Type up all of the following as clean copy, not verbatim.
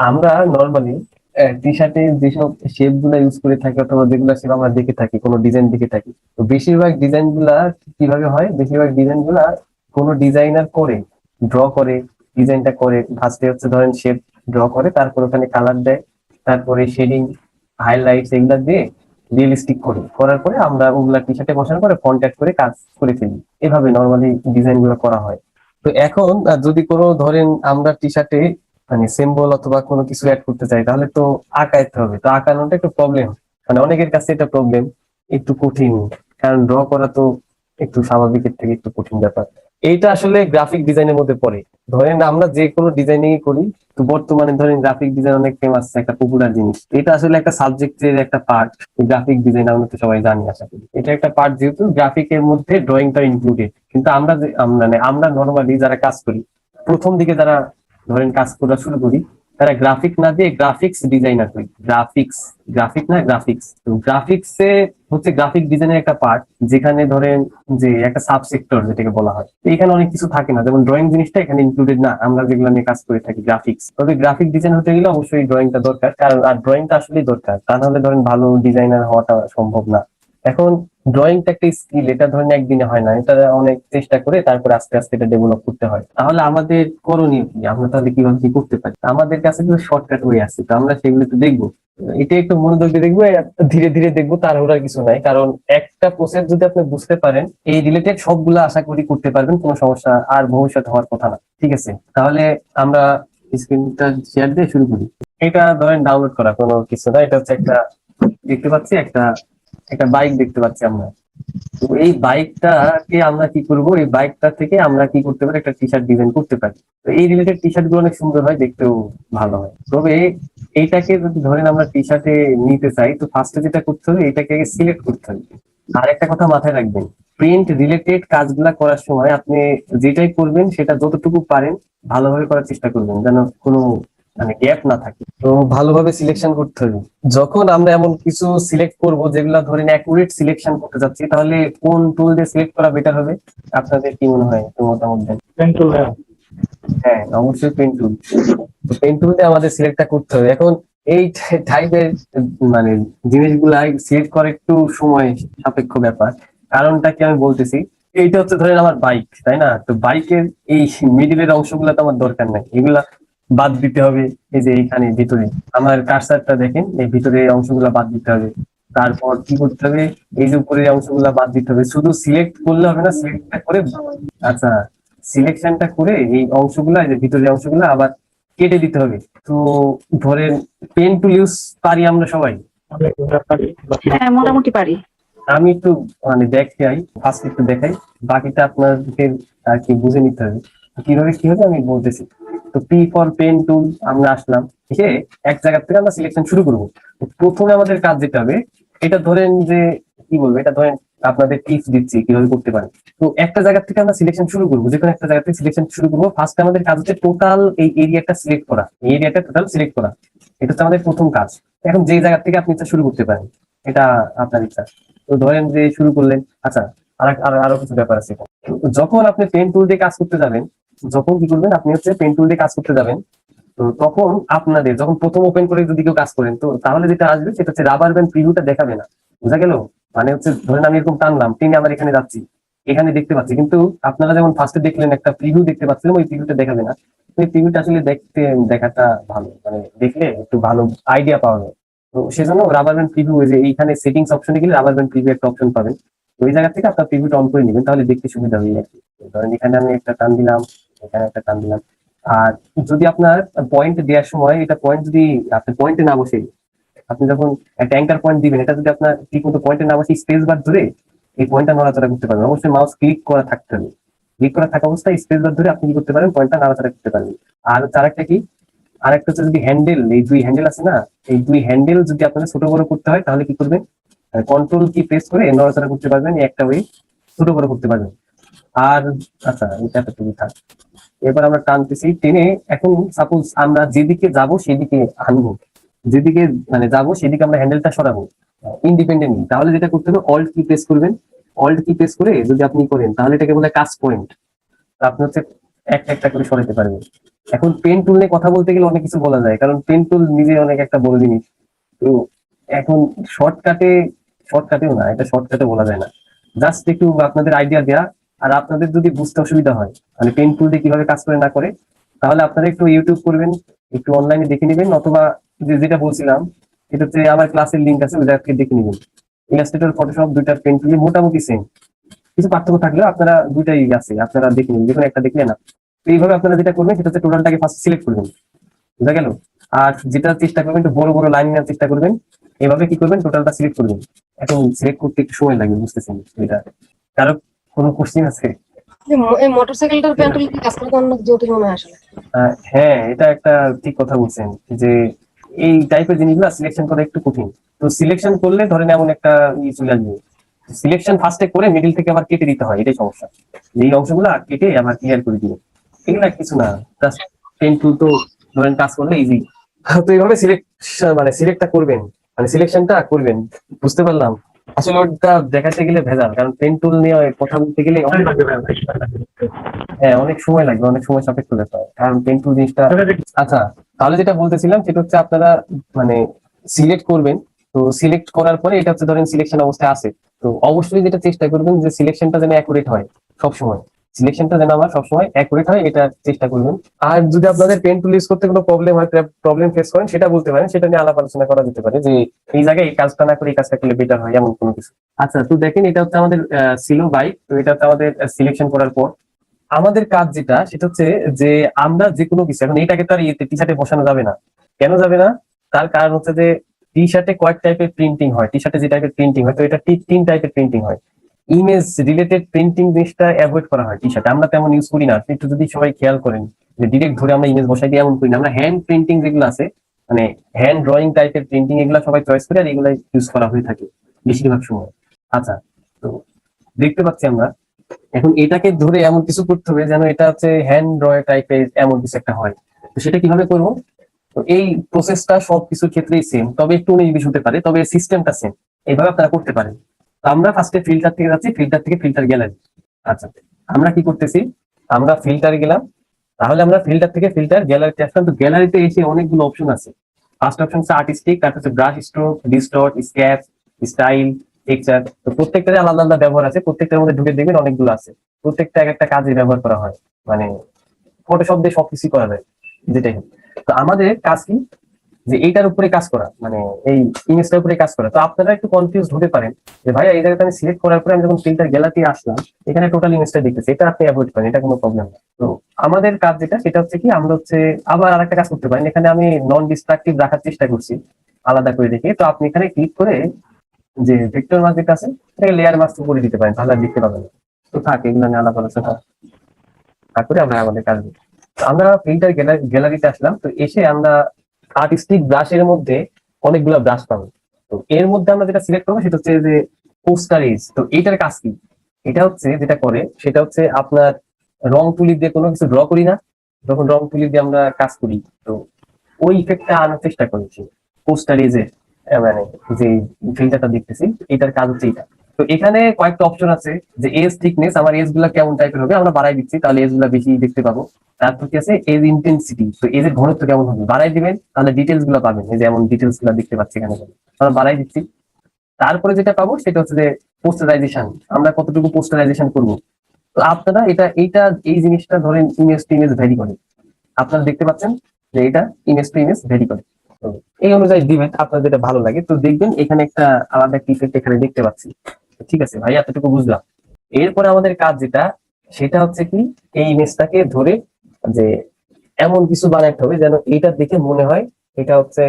আমরা নর্মালি টি শার্টে যেসব শেপ গুলা ইউজ করে থাকি অথবা যেগুলো শেপ আমরা দেখে থাকি, কোনো ডিজাইন দেখে থাকি, তো বেশিরভাগ ডিজাইন গুলা কিভাবে হয়, বেশিরভাগ ডিজাইন গুলা কোনো ডিজাইনার করে, ড্র করে, ডিজাইনটা করে ফার্স্টে হচ্ছে ধরেন শেপ ড্র করে, তারপর ওখানে কালার দেয়, তারপরে শেডিং, হাইলাইটস এগুলা দিয়ে রিয়েলিস্টিক করে, করার পরে আমরা ওগুলা টি শার্টে বসানোর পরে কন্ট্যাক্ট করে কাজ করে ফেলি। এভাবে নর্মালি ডিজাইন গুলো করা হয়। তো এখন যদি কোনো ধরেন আমরা টি শার্টে মানে সিম্বল অথবা কোনো কিছু অ্যাড করতে চাই, তাহলে তো আঁকাইতে হবে। তো আঁকানোটা একটু প্রবলেম, মানে অনেকের কাছে এটা প্রবলেম, একটু কঠিন। কারণ ড্র করা তো একটু স্বাভাবিকের থেকে একটু কঠিন ব্যাপার। এইটা আসলে গ্রাফিক ডিজাইনের মধ্যে পড়ে। ধরেন আমরা যে কোনো ডিজাইনিং করি, তো বর্তমানে ধরেন গ্রাফিক ডিজাইন অনেক ফেমাস, একটা পপুলার জিনিস। এটা আসলে একটা সাবজেক্টের একটা পার্ট। গ্রাফিক ডিজাইন আমরা তো সবাই জানি, আশা করি এটা একটা পার্ট, যেহেতু গ্রাফিকের মধ্যে ড্রয়িংটা ইনক্লুডেড। কিন্তু আমরা নর্মালি যারা কাজ করি, প্রথম দিকে যারা ধরেন কাজ করা শুরু করি, তারা গ্রাফিক না দিয়ে গ্রাফিক্স ডিজাইনার করি। গ্রাফিক্স, গ্রাফিক না গ্রাফিক্স। তো গ্রাফিক্সে হচ্ছে গ্রাফিক ডিজাইনের একটা পার্ট, যেখানে ধরেন যে একটা সাব সেক্টর যেটাকে বলা হয়। তো এখানে অনেক কিছু থাকে না, যেমন ড্রয়িং জিনিসটা এখানে ইনক্লুডেড না, আমরা যেগুলো নিয়ে কাজ করে থাকি গ্রাফিক্স। তবে গ্রাফিক ডিজাইন হতে গেলে অবশ্যই ড্রয়িংটা দরকার, কারণ আর ড্রয়িংটা আসলেই দরকার, তা নাহলে ধরেন ভালো ডিজাইনার হওয়াটা সম্ভব না। এখন ড্রয়িংটা একটা স্কিল, এটা ধরেন একদিনে হয় না, এটা অনেক চেষ্টা করে তারপরে আস্তে আস্তে এটা ডেভেলপ করতে হয়। তাহলে আমাদের করণীয় কি, আমরা তাহলে কিভাবে কি করতে পারি? আমাদের কাছে কিন্তু শর্টকাট ওয়ে আছে, তো আমরা সেগুলো একটু দেখবো। এটা একটু মনোযোগ দিয়ে দেখবো, ধীরে ধীরে দেখবো, তাড়াহুড়ার কিছু নাই। কারণ একটা প্রসেস যদি আপনি বুঝতে পারেন, এই রিলেটেড সবগুলা আশা করি করতে পারবেন, কোনো সমস্যা আর ভবিষ্যতে হওয়ার কথা না। ঠিক আছে, তাহলে আমরা স্ক্রিনটা শেয়ার দিয়ে শুরু করি। এটা ধরেন ডাউনলোড করা কোনো কিছু না, এটা হচ্ছে একটা, দেখতে পাচ্ছি একটা একটা বাইক দেখতে পাচ্ছি আমরা। তো এই বাইকটাকে আমরা কি করব, এই বাইকটা থেকে আমরা কি করতে পারি, একটা টি শার্ট ডিজাইন করতে পারি। তো এই রিলেটেড টি শার্ট গুলো অনেক সুন্দর হয়, দেখতেও ভালো হয়। তবে এইটাকে যদি ধরেন আমরা টি শার্টে নিতে চাই, তো ফার্স্টে যেটা করতে হবে, এটাকে সিলেক্ট করতে হবে। আর একটা কথা মাথায় রাখবেন, প্রিন্ট রিলেটেড কাজগুলা করার সময় আপনি যেটাই করবেন সেটা যতটুকু পারেন ভালোভাবে করার চেষ্টা করবেন, যেন কোনো মানে গ্যাপ না থাকে। তো ভালোভাবে সিলেকশন করতে হবে। যখন আমরা এমন কিছু সিলেক্ট করব যেগুলা ধরেন অ্যাকুরেট সিলেকশন করতে যাচ্ছি, তাহলে কোন টুল দিয়ে সিলেক্ট করা বেটার হবে? আপনাদের কি মনে হয়, একটু মতামত দেন। Pen tool. হ্যাঁ, হ্যাঁ, অবশ্যই পেন টুল। তো পেন টুল দিয়ে আমাদের সিলেক্টটা করতে হবে। এখন এই টাইপের মানে জিনিসগুলা সিলেক্ট করা একটু সময় সাপেক্ষ ব্যাপার। কারণটা কি আমি বলতেছি, এইটা হচ্ছে ধরেন আমার বাইক, তাই না? তো বাইকের এই মিডিলের অংশগুলো তো আমার দরকার নাই, এগুলা বাদ দিতে হবে। এই যে এইখানে ভিতরে আমার কার্সারটা দেখেন, এই ভিতরে এই অংশগুলা বাদ দিতে হবে। তারপর কি করতে হবে, এই যে উপরের অংশগুলা বাদ দিতে হবে। শুধু সিলেক্ট করলে হবে না, সিলেক্টটা করে, আচ্ছা, সিলেকশনটা করে এই অংশগুলা, এই যে ভিতরের অংশগুলা আবার কেটে দিতে হবে। তো ধরেন পেন টুল ইউজ পারি আমরা সবাই। হ্যাঁ, মোটামুটি পারি। আমি একটু মানে দেখাই, ফার্স্ট একটু দেখাই, বাকিটা আপনাদেরকে আর কি বুঝে নিতে হবে। কিভাবে কি হবে আমি বলতেছি। তো পি ফর পেন টুল আমরা আসলাম, এসে এক জায়গা থেকে আমরা সিলেকশন শুরু করবো। প্রথমে আমাদের কাজ যেটা হবে, এটা ধরেন যে কি বলবো, এটা ধরেন আপনাদের টিপস দিচ্ছি কিভাবে করতে পারেন। তো একটা জায়গা থেকে আমরা সিলেকশন শুরু করবো, যে কোনো একটা জায়গা থেকে সিলেকশন শুরু করবো। ফার্স্ট আমাদের কাজ হচ্ছে টোটাল এই এরিয়াটা সিলেক্ট করা, এই এরিয়াটা টোটাল সিলেক্ট করা। এটা হচ্ছে আমাদের প্রথম কাজ। এখন যে জায়গা থেকে আপনি শুরু করতে পারেন, এটা আপনার ইচ্ছা। তো ধরেন যে শুরু করলেন, আচ্ছা, আরো কিছু ব্যাপার আছে এখানে। যখন আপনি পেন টুল দিয়ে কাজ করতে যাবেন, যখন কি করবেন, আপনি হচ্ছে পেন টুল দিয়ে কাজ করতে যাবেন, তো তখন আপনাদের যখন প্রথম ওপেন করে যদি কেউ কাজ করেন, তো তাহলে যেটা আসবে সেটা হচ্ছে রাবার ব্যান্ড প্রিভিউটা দেখাবে না। বুঝা গেল? মানে হচ্ছে ধরেন আমি এরকম টানলাম, টেনে আবার এখানে যাচ্ছি, এখানে দেখতে পাচ্ছি, কিন্তু আপনারা যেমন ফার্স্টে দেখলেন একটা প্রিভিউ দেখতে পাচ্ছিলেন, ওই প্রিভিউটা দেখাবে না। ওই প্রিভিউটা আসলে দেখাটা ভালো, মানে দেখলে একটু ভালো আইডিয়া পাওয়া যায়। তো সেজন্য রাবার ব্যান্ড প্রিভিউ, যে এইখানে সেটিংস অপশনে গেলে রাবার ব্যান্ড প্রিভিউ একটা অপশন পাবেন। তো ওই জায়গা থেকে আপনার প্রিভিউটা অন করে নেবেন, তাহলে দেখতে সুবিধা হবে আর কি। ধরেন এখানে আমি একটা টান দিলাম, এখানে একটা টান দিলাম। আর যদি আপনার পয়েন্ট দেওয়ার সময়, এটা পয়েন্ট যদি আপনি পয়েন্টে না বসে, আপনি যখন একটা অ্যাঙ্কার পয়েন্ট দিবেন, এটা যদি আপনার ঠিক মতো পয়েন্টে না বসে স্পেস বার ধরে এই পয়েন্টটা নড়াচড়া করতে পারবেন। অবশ্যই মাউস ক্লিক করা থাকতে হবে। ক্লিক করা থাকা অবস্থায় স্পেস বার ধরে আপনি কি করতে পারেন, পয়েন্টটা নাড়াচাড়া করতে পারবেন। আর তার একটা কি, আরেকটা হচ্ছে যদি হ্যান্ডেল, এই দুই হ্যান্ডেল আছে না, এই দুই হ্যান্ডেল যদি আপনাদের ছোট বড় করতে হয়, তাহলে কি করবেন, কন্ট্রোল কি প্রেস করে নড়াচড়া করতে পারবেন, একটা ওয়ে ছোট বড় করতে পারবেন। আর আচ্ছা, এটা তো তুমি থাক। এবার আমরা টানতেছি, টেনে এখন সাপোজ আমরা যেদিকে যাব সেদিকে আনবো, যেদিকে মানে যাবো সেদিকে আমরা হ্যান্ডেলটা সরাবো ইন্ডিপেন্ডেন্টলি। তাহলে যেটা করতে হবে, অল্ট কি প্রেস করবেন। অল্ট কি প্রেস করে যদি আপনি করেন, তাহলে এটাকে বলে কাজ পয়েন্ট। আপনি হচ্ছে একটা একটা করে সরাতে পারবেন। এখন পেন টুল নিয়ে কথা বলতে গেলে অনেক কিছু বলা যায়, কারণ পেন টুল নিজে অনেক একটা বড় জিনিস। তো এখন শর্টকাটেও না, এটা শর্টকাটে বলা যায় না। জাস্ট একটু আপনাদের আইডিয়া দেয়া। আর আপনাদের যদি বুঝতে অসুবিধা হয় মানে পেন টুল দিয়ে কিভাবে কাজ করে না করে, তাহলে আপনারা একটু ইউটিউব করবেন, একটু অনলাইনে দেখে নেবেন, অথবা যেটা বলছিলাম এটা হচ্ছে আমার ক্লাসের লিঙ্ক আছে, ওইটাকে দেখে নেবেন। ইলাস্ট্রেটর, ফটোশপ দুইটার পেন টুল মোটামুটি সেম, কিছু পার্থক্য থাকলেও আপনারা দুইটাই আছে, আপনারা দেখে নিন, যেকোনো একটা দেখলে না। তো এইভাবে আপনারা যেটা করবেন সেটা হচ্ছে টোটালটাকে ফার্স্ট সিলেক্ট করবেন, বুঝা গেল? আর যেটা চেষ্টা করবেন একটু বড় বড় লাইন নেওয়ার চেষ্টা করবেন। এভাবে কি করবেন, টোটালটা সিলেক্ট করবেন। এখন সিলেক্ট করতে একটু সময় লাগবে, বুঝতেছেন এটা? কারো কোনো কোশ্চিন আছে? এই মোটরসাইকেলটার পেন্টুল কি কাজ করতে অনেক জটিল মনে হয় আসলে। হ্যাঁ, এটা একটা ঠিক কথা বলছেন যে এই টাইপের জিনিসগুলো সিলেকশন করা একটু কঠিন। তো সিলেকশন করলে ধরেন এমন একটা চলে আসবে, সিলেকশন ফার্স্টে করে মিডিল থেকে আবার কেটে দিতে হয়, এটাই সমস্যা। এই অংশগুলো কেটে আবার ক্লিয়ার করে দিবে, এগুলা কিছু না, জাস্ট পেন টুল তো ধরেন কাজ করলে ইজি। তো এইভাবে সিলেক্টটা করবেন, মানে সিলেকশনটা করবেন, বুঝতে পারলাম। আসলে ওটা দেখাতে গেলে ভেজাল, কারণ পেন টুল নিয়ে কথা বলতে গেলে হ্যাঁ অনেক সময় লাগবে, অনেক সময় সাপেক্ষ ব্যাপার, কারণ পেন টুল জিনিসটা। আচ্ছা, তাহলে যেটা বলতেছিলাম সেটা হচ্ছে আপনারা মানে সিলেক্ট করবেন। তো সিলেক্ট করার পরে এটা হচ্ছে ধরেন সিলেকশন অবস্থায় আছে, তো অবশ্যই যেটা চেষ্টা করবেন যে সিলেকশনটা যেন অ্যাকুরেট হয় সবসময়, সিলেকশনটা যেন আমার সবসময় অ্যাকুরেট হয়, এটা চেষ্টা করবেন। আর যদি আপনাদের পেন টুল ইউজ করতে কোনো প্রবলেম হয়, প্রবলেম ফেস করেন, সেটা বলতে পারেন, সেটা নিয়ে আলাপ আলোচনা করা যেতে পারে যে এই জায়গায় এই কাজটা না করে এই কাজটা করলে বেটার হয়, এমন কোনো কিছু। আচ্ছা, তো দেখেন এটা হচ্ছে আমাদের সিলো বাইক, তো এটা হচ্ছে আমাদের সিলেকশন করার পর আমাদের কাজ যেটা সেটা হচ্ছে যে আমরা যে কোনো কিছু, এখন এইটাকে তো আর টি শার্টে বসানো যাবে না। কেন যাবে না? তার কারণ হচ্ছে যে টি শার্টে কয়েক টাইপের প্রিন্টিং হয়, টি শার্টে যে টাইপের প্রিন্টিং হয়, তো এটা তিন টাইপের প্রিন্টিং হয়। ইমেজ রিলেটেড প্রিন্টিং জিনিসটা অ্যাভয়েড করা হয় টি শার্টে, আমরা তেমন ইউজ করি না। আপনি একটু যদি সবাই খেয়াল করেন যে ডিরেক্ট ধরে আমরা ইমেজ বসাই দিয়ে এমন করি না, আমরা হ্যান্ড প্রিন্টিং যেগুলো আছে মানে হ্যান্ড ড্রয়িং টাইপের প্রিন্টিং, এগুলো সবাই চয়েস করে আর এগুলো ইউজ করা হয়ে থাকে বেশিরভাগ সময়। আচ্ছা, তো দেখতে পাচ্ছি আমরা এখন এটাকে ধরে এমন কিছু করতে হবে যেন এটা হচ্ছে হ্যান্ড ড্রয় টাইপের এমন কিছু একটা হয়। তো সেটা কিভাবে করবো? তো এই প্রসেসটা সবকিছুর ক্ষেত্রেই সেম, তবে একটু 19-20 হতে পারে, তবে সিস্টেমটা সেম। এইভাবে আপনারা করতে পারেন। তো আমরা ফার্স্টে ফিল্টার থেকে যাচ্ছি, ফিল্টার থেকে ফিল্টার গ্যালারি। আচ্ছা, আমরা কি করতেছি, আমরা ফিল্টারে গেলাম, তাহলে আমরা ফিল্টার থেকে ফিল্টার গ্যালারিতে আসলাম। তো গ্যালারিতে এসে অনেকগুলো অপশন আছে। ফার্স্ট অপশন হচ্ছে আর্টিস্টিক, তারপর হচ্ছে brush stroke, distort, sketch, style, texture. তো প্রত্যেকটারে আলাদা আলাদা ব্যবহার আছে, প্রত্যেকটার মধ্যে ঢুকে দেখবেন অনেকগুলো আছে। প্রত্যেকটা এক একটা কাজে ব্যবহার করা হয়, মানে ফটোশপ দিয়ে সবকিছু করা যায়, যেটাই হোক। তো আমাদের কাজ কি, যে এইটার উপরে কাজ করা, মানে এই ইমেজটার উপরে কাজ করা। তো আপনারা একটু কনফিউজ হতে পারেন যে ভাইয়া এই জায়গাটা আমি সিলেক্ট করার পরে আমি যখন ফিল্টার গ্যালারিতে আসলাম, এখানে টোটাল ইমেজটা দেখতেছি, এটা আপনি অ্যাভয়েড করেন, এটা কোনো প্রবলেম না। তো আমাদের কাজ যেটা সেটা হচ্ছে কি, আমরা হচ্ছে আবার আরেকটা কাজ করতে পারেন। এখানে আমি নন ডিস্ট্রাকটিভ রাখার চেষ্টা করছি আলাদা করে দেখে। তো আপনি এখানে ক্লিক করে যে ভেক্টর মাস্ক যেটা আছে এটাকে লেয়ার মাস্ক করে দিতে পারেন, তাহলে আর দেখতে পাবেন না। তো থাক, এগুলো নিয়ে আলাপ আলোচনা তারপরে আমরা আমাদের কাজ করি। তো আমরা ফিল্টার গ্যালারিতে আসলাম, তো এসে আমরা আর্টিস্টিক ব্রাশের মধ্যে অনেকগুলো ব্রাশ পাবো। তো এর মধ্যে আমরা যেটা সিলেক্ট করবো সেটা হচ্ছে যে পোস্টার এজ। তো এইটার কাজ কি, এটা হচ্ছে যেটা করে সেটা হচ্ছে আপনার রং তুলি দিয়ে কোনো কিছু ড্র করি না, যখন রং তুলি দিয়ে আমরা কাজ করি, তো ওই ইফেক্টটা আনার চেষ্টা করেছি পোস্টার এজের। মানে যে ফিল্টারটা দেখতেছি এটার কাজ হচ্ছে এটা। তো এখানে কয়েকটা অপশন আছে যে এজ থিকনেস, আমার এজ গুলা কেমন টাইপের হবে আমরা বাড়াই দিচ্ছি, তাহলে এজ গুলা বেশি দেখতে পাবো। তারপর কি আছে এজ ইন্টেন্সিটি, তো এজের ঘনত্ব কেমন হবে বাড়াই দিবেন, তাহলে ডিটেলস গুলো পাবেন, এই যে এমন ডিটেলস গুলো দেখতে পাচ্ছি এখানে, আমরা বাড়াই দিচ্ছি। তারপরে যেটা পাবো সেটা হচ্ছে যে পোস্টারাইজেশন, আমরা কতটুকু পোস্টারাইজেশন করবো। তো আপনারা এইটা এই জিনিসটা ধরেন ইমেজ টু ইমেজ ভ্যারি করে, আপনারা দেখতে পাচ্ছেন যে এটা ইমেজ টু ইমেজ ভ্যারি করে। তো এই অনুযায়ী দিবেন আপনার যেটা ভালো লাগে। তো দেখবেন এখানে একটা আলাদা একটা ইফেক্ট এখানে দেখতে পাচ্ছি। ঠিক আছে ভাই, এতটুকু বুঝলাম। এরপরে আমাদের কাজ যেটা সেটা হচ্ছে কি, এই ইমেজটাকে ধরে যে এমন কিছু বানাতে হবে যেন এইটা দেখে মনে হয় এটা হচ্ছে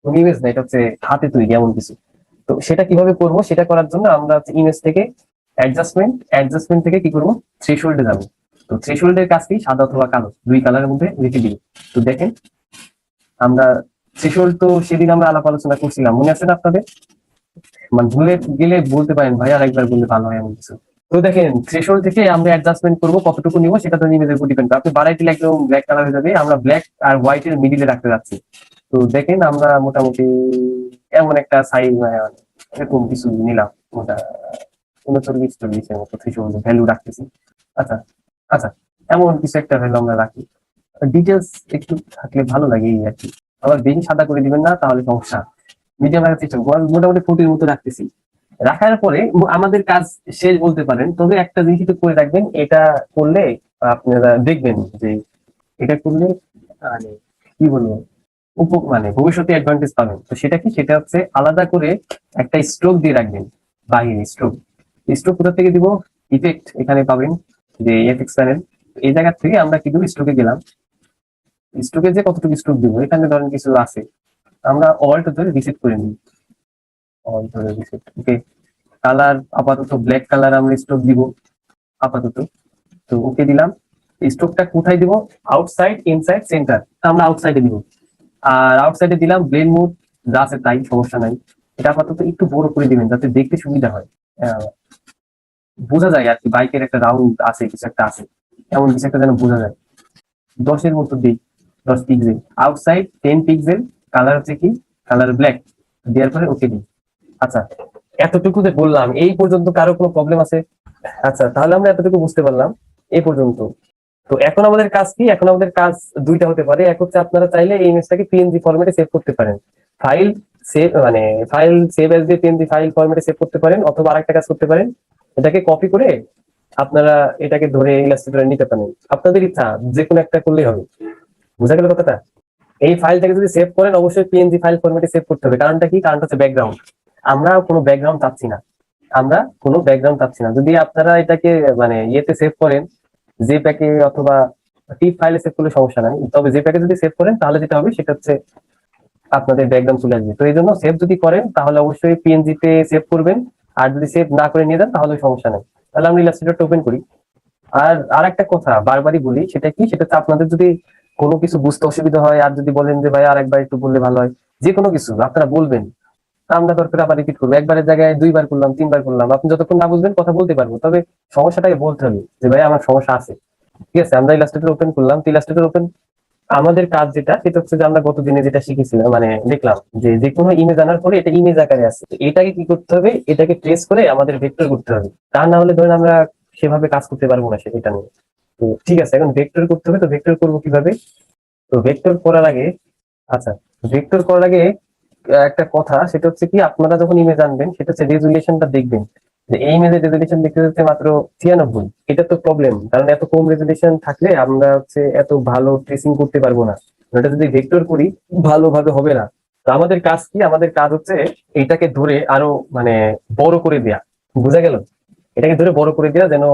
ইমেজ না, এটা হচ্ছে হাতে তৈরি এমন কিছু। তো সেটা কিভাবে করব, সেটা করার জন্য আমরা ইমেজ থেকে অ্যাডজাস্টমেন্ট থেকে কি করবো, থ্রেশহোল্ডে যাবো। তো থ্রেশহোল্ডের কাজ কি, সাদা অথবা কালো দুই কালারের মধ্যে রেখে দিই। তো দেখেন আমরা থ্রেশহোল্ড তো সেদিন আমরা আলাপ আলোচনা করছিলাম, মনে আছে না আপনাদের? মানে ভুলে গেলে বলতে পারেন ভাই, আর একবার বললে ভালো হয় এমন কিছু। তো দেখেন থ্রেশহোল্ড থেকে আমরা অ্যাডজাস্টমেন্ট করবো, কতটুকু নিবো সেটা তো ইমেজের উপর ডিপেন্ড করে। আপনি বাড়াই দিলে একদম ব্ল্যাক কালার হয়ে যাবে, আমরা ব্ল্যাক আর হোয়াইট এর মিডিলে রাখতে যাচ্ছি। তো দেখেন আমরা মোটামুটি এমন একটা সাইজ এরকম কিছু নিলাম, মোটা 39-40 এর মতো থ্রেশহোল্ড ভ্যালু রাখতেছি। আচ্ছা, আচ্ছা, এমন কিছু একটা ভ্যালু আমরা রাখি। ডিটেলস একটু থাকলে ভালো লাগে এই আর কি। আবার বেশি সাদা করে দিবেন না, তাহলে সমস্যা। মিডিয়াম রাখার চেষ্টা করবো, মোটামুটি 40 মতো রাখতেছি। রাখার পরে আমাদের কাজ শেষ বলতে পারেন। তবে একটা জিনিস একটু করে রাখবেন, এটা করলে আপনারা দেখবেন যে এটা করলে মানে কি বলবো, মানে ভবিষ্যতে অ্যাডভান্টেজ পাবেন। তো সেটা কি, সেটা হচ্ছে আলাদা করে একটা স্ট্রোক দিয়ে রাখবেন। বাহিরে স্ট্রোক, স্ট্রোক কোথা থেকে দিব, ইফেক্ট এখানে পাবেন যে এফএক্স প্যানেল। এই জায়গা থেকে আমরা কি দেবো, স্ট্রোকে গেলাম। স্ট্রোকে যে কতটুকু স্ট্রোক দিব, এখানে ধরেন কিছু আছে, আমরা অল্ট ধরে রিসেট করে নিই। অল্ট ধরে রিসেট, ওকে। কালার আপাতত ব্ল্যাক কালার আমরা স্ট্রোক দিব আপাতত। তো ওকে দিলাম। স্ট্রোকটা কোথায় দিব, আউটসাইড, ইনসাইড, সেন্টার। আমরা আউটসাইডে দিব। আর আউটসাইডে দিলাম ব্লেন্ড মোড, যা আছে তাই, সমস্যা নাই। এটা আপাতত একটু বড় করে দিবেন যাতে দেখতে সুবিধা হয়, আহ, বোঝা যায় আর কি বাইকের একটা রাউন্ড আছে, কিছু একটা আছে, এমন কিছু একটা যেন বোঝা যায়। 10-এর মতো দিই, 10 পিক্সেল। আউটসাইড 10 পিক্সেল, কালার হচ্ছে কি, কালার ব্ল্যাক। দেওয়ার পরে ওকে দিই। আচ্ছা, এতটুকু যে বললাম, এই পর্যন্ত কারো কোনো প্রবলেম আছে? আচ্ছা, তাহলে আমরা এতটুকু বুঝতে পারলাম এই পর্যন্ত। তো এখন আমাদের কাজ কি, এখন আমাদের কাজ দুইটা হতে পারে। এক হচ্ছে আপনারা চাইলে এই ইমেজটাকে পিএনজি ফরম্যাটে সেভ করতে পারেন, ফাইল সেভ মানে ফাইল সেভ এস দিয়ে পিএনজি ফাইল ফরম্যাটে সেভ করতে পারেন। অথবা আরেকটা কাজ করতে পারেন, এটাকে কপি করে আপনারা এটাকে ধরে ইলাস্ট্রেটরে নিতে পারেন। আপনাদের ইচ্ছা, যে কোনো একটা করলেই হবে। বুঝা গেল কথাটা? এই ফাইলটাকে যদি সেভ করেন, অবশ্যই পিএনজি ফাইল ফরম্যাটে সেভ করতে হবে। কারণটা কি, কারণটা হচ্ছে ব্যাকগ্রাউন্ড। আমরা কোনো ব্যাকগ্রাউন্ড চাচ্ছি না, আমরা কোনো ব্যাকগ্রাউন্ড চাচ্ছি না। যদি আপনারা এটাকে মানে ইয়েতে সেভ করেন, যে প্যাকে অথবা টিপ ফাইলে সেভ করলে সমস্যা নাই। তবে যে প্যাকে যদি সেভ করেন, তাহলে যেটা হবে সেটা হচ্ছে আপনাদের ব্যাকগ্রাউন্ড চলে আসবে। তো এই জন্য সেভ যদি করেন, তাহলে অবশ্যই পিএনজি তে সেভ করবেন। আর যদি সেভ না করে নিয়ে যান, তাহলে সমস্যা নেই। তাহলে আমরা ইলাস্ট্রেটরটা ওপেন করি। আর একটা কথা বারবারই বলি, সেটা কি, সেটা হচ্ছে আপনাদের যদি কোনো কিছু বুঝতে অসুবিধা হয়, আর যদি বলেন যে ভাই আর একবার একটু বললে ভালো হয়, যে কোনো কিছু আপনারা বলবেন। আমরা দরকার আবার রিপিট করবো, একবারের জায়গায় 2বার করলাম, 3বার করলাম। আপনি যতক্ষণ না বুঝবেন কথা বলতে পারবো, তবে সমস্যাটাকে বলতে হবে যে ভাই আমার সমস্যা আছে। ঠিক আছে, আমরা ইলাস্ট্রেটর ওপেন করলাম। তো ইলাস্ট্রেটর ওপেন, আমাদের কাজ যেটা, সেটা হচ্ছে যে আমরা গতদিনে যেটা শিখেছিলাম, মানে দেখলাম যে যে কোনো ইমেজ আনার পরে এটা ইমেজ আকারে আছে। তো এটাকে কি করতে হবে, এটাকে ট্রেস করে আমাদের ভেক্টর করতে হবে। তা না হলে ধরেন আমরা সেভাবে কাজ করতে পারবো না এটা নিয়ে। তো ঠিক আছে, এখন ভেক্টর করতে হবে। তো ভেক্টর করবো কিভাবে, তো ভেক্টর করার আগে, আচ্ছা, ভেক্টর করার আগে একটা কথা, সেটা হচ্ছে কি, আপনারা যখন ইমেজ আনবেন, সেটা হচ্ছে রেজুলেশনটা দেখবেন। যে এই ইমেজের রেজুলেশন দেখতে হচ্ছে মাত্র 93। এটা তো প্রবলেম, কারণ এত কম রেজুলেশন থাকলে আমরা হচ্ছে এত ভালো ট্রেসিং করতে পারবো না। এটা যদি ভেক্টর করি, ভালোভাবে হবে না। তো আমাদের কাজ কি, আমাদের কাজ হচ্ছে এটাকে ধরে আরো মানে বড় করে দেয়া। বোঝা গেল? এটাকে ধরে বড় করে দেয়া, যেন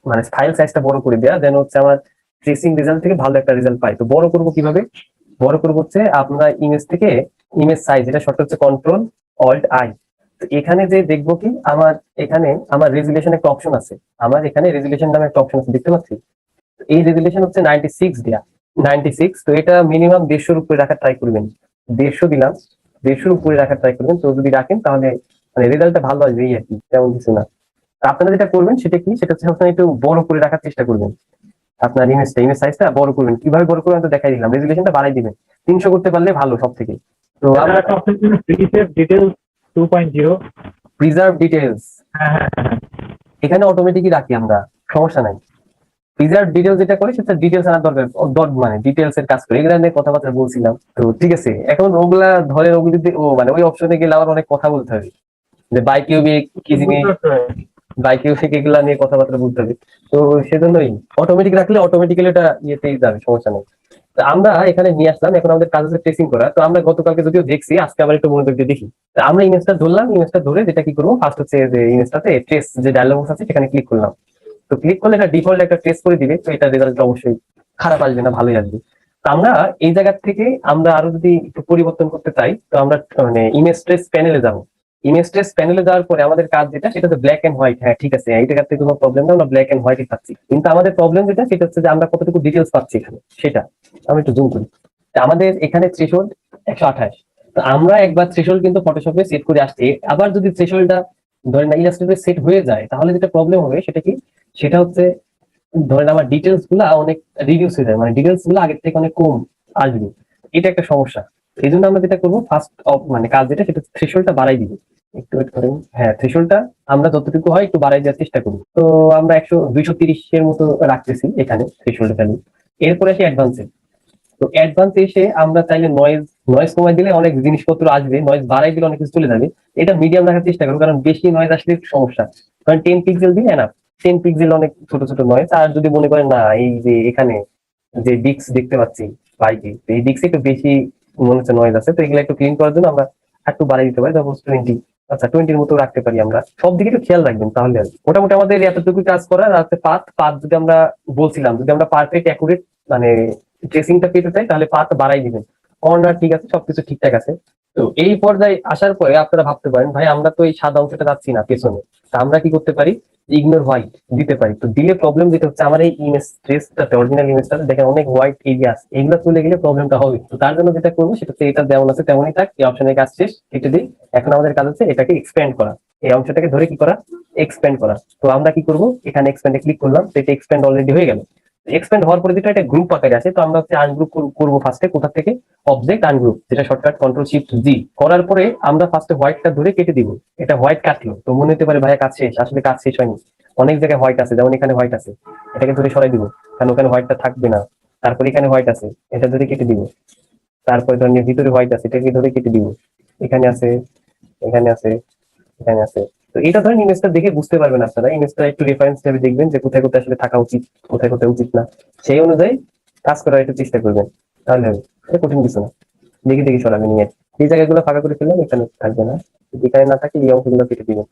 মানে ফাইল সাইজটা বড় করে দেয়া, যেন হচ্ছে আমার ট্রেসিং রেজাল্ট থেকে ভালো একটা রেজাল্ট পাই। তো বড় করবো কিভাবে, বড় করবো হচ্ছে আমরা ইমেজ থেকে, ইমেজ সাইজ, এটা শর্ট হচ্ছে কন্ট্রোল অল্ট আই। তো এখানে যে দেখবো কি, আমার এখানে আমার রেজুলেশন একটা অপশন আছে। আমার এখানে রেজুলেশন নামে একটা অপশন আছে, দেখতে পাচ্ছি। তো এই রেজুলেশন হচ্ছে 96 দেয়া, 96। তো এটা মিনিমাম 150-এর উপরে রাখার ট্রাই করবেন। 150 দিলাম, 150-এর উপরে রাখার ট্রাই করবেন। তো যদি রাখেন, তাহলে মানে রেজাল্টটা ভালো আসবে, এই আর কি, তেমন কিছু না। তো আপনারা যেটা করবেন সেটা কি, সেটা হচ্ছে আপনারা একটু বড় করে রাখার চেষ্টা করবেন। আপনার ইমেজ সাইজটা বড় করবেন। কিভাবে বড় করবেন তো দেখাই দিলাম, রেজুলেশনটা বাড়াই দিবেন। 300 করতে পারলে ভালো সব থেকে। তো আমরা প্রিসেট ডিটেইলস 2.0। প্রিজার্ভ ডিটেলস, হ্যাঁ হ্যাঁ হ্যাঁ। এখানে অটোমেটিকই রাখি আমরা, সমস্যা নাই। প্রিজার্ভ ডিটেলস যেটা করে, সেটা ডিটেলস আনার দরকার, মানে ডিটেলস এর কাজ করে, এগুলা নিয়ে কথাবার্তা বলছিলাম। তো ঠিক আছে, এখন ওগুলা ধরে ওগুলি মানে ওই অপশনে গেলে আবার অনেক কথা বলতে হবে, যে বাই কিউবিক কি জিনিস, বাই কিউবিক এগুলা নিয়ে কথাবার্তা বলতে হবে। তো সেজন্যই অটোমেটিক রাখলে অটোমেটিক্যালি এটা ইয়েতেই যাবে, সমস্যা নেই। তো আমরা এখানে নিয়ে আসলাম, এখন আমাদের কাজ হচ্ছে ট্রেসিং করা। তো আমরা গতকালকে যদিও দেখছি, আজকে আবার একটু মনোযোগ দিয়ে দেখি। তো আমরা ইমেজটা ধরলাম, ইমেজটা ধরে যেটা কি করবো, ফার্স্ট হচ্ছে যে ইমেজটাতে ট্রেস যে ডায়লগ বক্স আছে, সেখানে ক্লিক করলাম। তো ক্লিক করলে এটা ডিফল্ট একটা ট্রেস করে দিবে। তো এটা রেজাল্ট অবশ্যই খারাপ আসবে না, ভালোই আসবে। তো আমরা এই জায়গা থেকে আমরা আরো যদি একটু পরিবর্তন করতে চাই, তো আমরা মানে ইমেজ ট্রেস প্যানেলে যাবো। ইমেজ ট্রেস প্যানেলে যাওয়ার পরে আমাদের কাজ যেটা, সেটা হচ্ছে ব্ল্যাক এন্ড হোয়াইট। হ্যাঁ ঠিক আছে, এই জায়গাতে কোনো প্রবলেম না, আমরা ব্ল্যাক এন্ড হোয়াইটই পাচ্ছি। কিন্তু আমাদের প্রবলেম যেটা, সেটা হচ্ছে যে আমরা কতটুকু ডিটেলস পাচ্ছি এখানে, সেটা আমি একটু জুম করি। তো আমাদের এখানে থ্রেশহোল্ড 128। তো আমরা একবার থ্রেশহোল্ড কিন্তু ফটোশপে সেট করে আসছি। আবার যদি থ্রেশহোল্ডটা ধরেন ইলাস্ট্রেটরে সেট হয়ে যায়, তাহলে যেটা প্রবলেম হবে সেটা কি, সেটা হচ্ছে ধরেন আমার ডিটেলস গুলা অনেক রিডিউস হয়ে যায়, মানে ডিটেলস গুলো আগের থেকে অনেক কম আসবে। এটা একটা সমস্যা। এই জন্য আমরা যেটা করবো, ফার্স্ট মানে কাজ যেটা, সেটা থ্রেশহোল্ডটা বাড়াই দিব। একটু ওয়েট করেন, হ্যাঁ থ্রেশহোল্ডটা আমরা যতটুকু হয় একটু বাড়াই দেওয়ার চেষ্টা করি। তো আমরা 230-এর মতো রাখতেছি এখানে থ্রেশহোল্ড ভ্যালু। এরপরে আসি অ্যাডভান্সে। তো অ্যাডভান্স এসে আমরা চাইলে নয়েজ কমাই দিলে অনেক জিনিসপত্র আসবে, নয়েজ বাড়াই দিলে অনেক কিছু চলে যাবে। এটা মিডিয়াম রাখার চেষ্টা করবো, কারণ বেশি নয়েজ আসলে সমস্যা। কারণ 10 পিক্সেল দিলে না, 10 পিক্সেল অনেক ছোট ছোট নয়েজ। আর যদি মনে করেন না এই যে এখানে যে ডিস্ক দেখতে পাচ্ছি বাইকে, এই ডিস্কে একটু বেশি মনে হচ্ছে নয়েজ আছে, তো এগুলো একটু ক্লিন করার জন্য আমরা একটু বাড়াই দিতে পারি, সাপোজ 20। আচ্ছা, 20-র মতো রাখতে পারি আমরা। সব দিকে একটু খেয়াল রাখবেন, তাহলে আর কি। মোটামুটি আমাদের এতটুকু কাজ করার আছে। পাথ যদি আমরা বলছিলাম, যদি আমরা পারফেক্ট অ্যাকুরেট মানে ট্রেসিংটা পেতে চাই, তাহলে পাথ বাড়াই দিবেন। কর্নার ঠিক আছে, সবকিছু ঠিকঠাক আছে। তো এই পর্যায়ে আসার পরে আপনারা ভাবতে পারেন, ভাই আমরা তো এই সাদা অংশটা যাচ্ছি না পেছনে, তা আমরা কি করতে পারি? ইগনোর হোয়াইট দিতে পারি। তো দিলে প্রবলেম যেটা হচ্ছে, আমার এই ইমেজ ট্রেসটাতে, অরিজিনাল ইমেজটাতে দেখেন অনেক হোয়াইট এরিয়া আছে, এগুলো চলে গেলে প্রবলেমটা হবে। তো তার জন্য যেটা করবো সেটা হচ্ছে, এটা যেমন আছে তেমনই থাক, এই অপশনের কাজ শেষ, কেটে দিই। এখন আমাদের কাজ হচ্ছে এটাকে এক্সপ্যান্ড করা, এই অংশটাকে ধরে কি করা, এক্সপ্যান্ড করা। তো আমরা কি করব, এখানে এক্সপ্যান্ডে ক্লিক করলাম, তো এটা এক্সপ্যান্ড অলরেডি হয়ে গেল। এক্সপ্যান্ড হওয়ার পরে যেটা, এটা গ্রুপ আকারে আছে, তো আমরা হচ্ছে আনগ্রুপ করবো ফার্স্টে। কোথা থেকে? অবজেক্ট আনগ্রুপ, যেটা শর্টকাট Ctrl+Shift+G। করার পরে আমরা ফার্স্টে হোয়াইটটা ধরে কেটে দিব। এটা হোয়াইট কাটলো, তো মনে হতে পারে ভাইয়া কাজ শেষ, আসলে কাজ শেষ হয়নি। অনেক জায়গায় হোয়াইট আছে, যেমন এখানে হোয়াইট আছে, এটাকে ধরে সরাই দিব, কারণ ওখানে হোয়াইটটা থাকবে না। তারপরে এখানে হোয়াইট আছে, এটা ধরে কেটে দিব। তারপরে ধরেন ভিতরে হোয়াইট আছে, এটাকে ধরে কেটে দিব। এখানে আছে, এখানে আছে, এখানে আছে। তো এটা ধরেন ইমেজটা দেখে বুঝতে পারবেন আপনারা, ইমেজটা একটু রেফারেন্স হিসেবে দেখবেন যে কোথায় কোথায় আসলে থাকা উচিত, কোথায় কোথায় উচিত না। সেই অনুযায়ী কাজ করার একটু চেষ্টা করবেন, তাহলে হবে। এটা কঠিন কিছু না, দেখে দেখে সরাবেন নিয়ে। এই জায়গাগুলো ফাঁকা করে ফেললাম, এখানে থাকবে না। এখানে না থাকে এই অংশগুলো কেটে দিবেন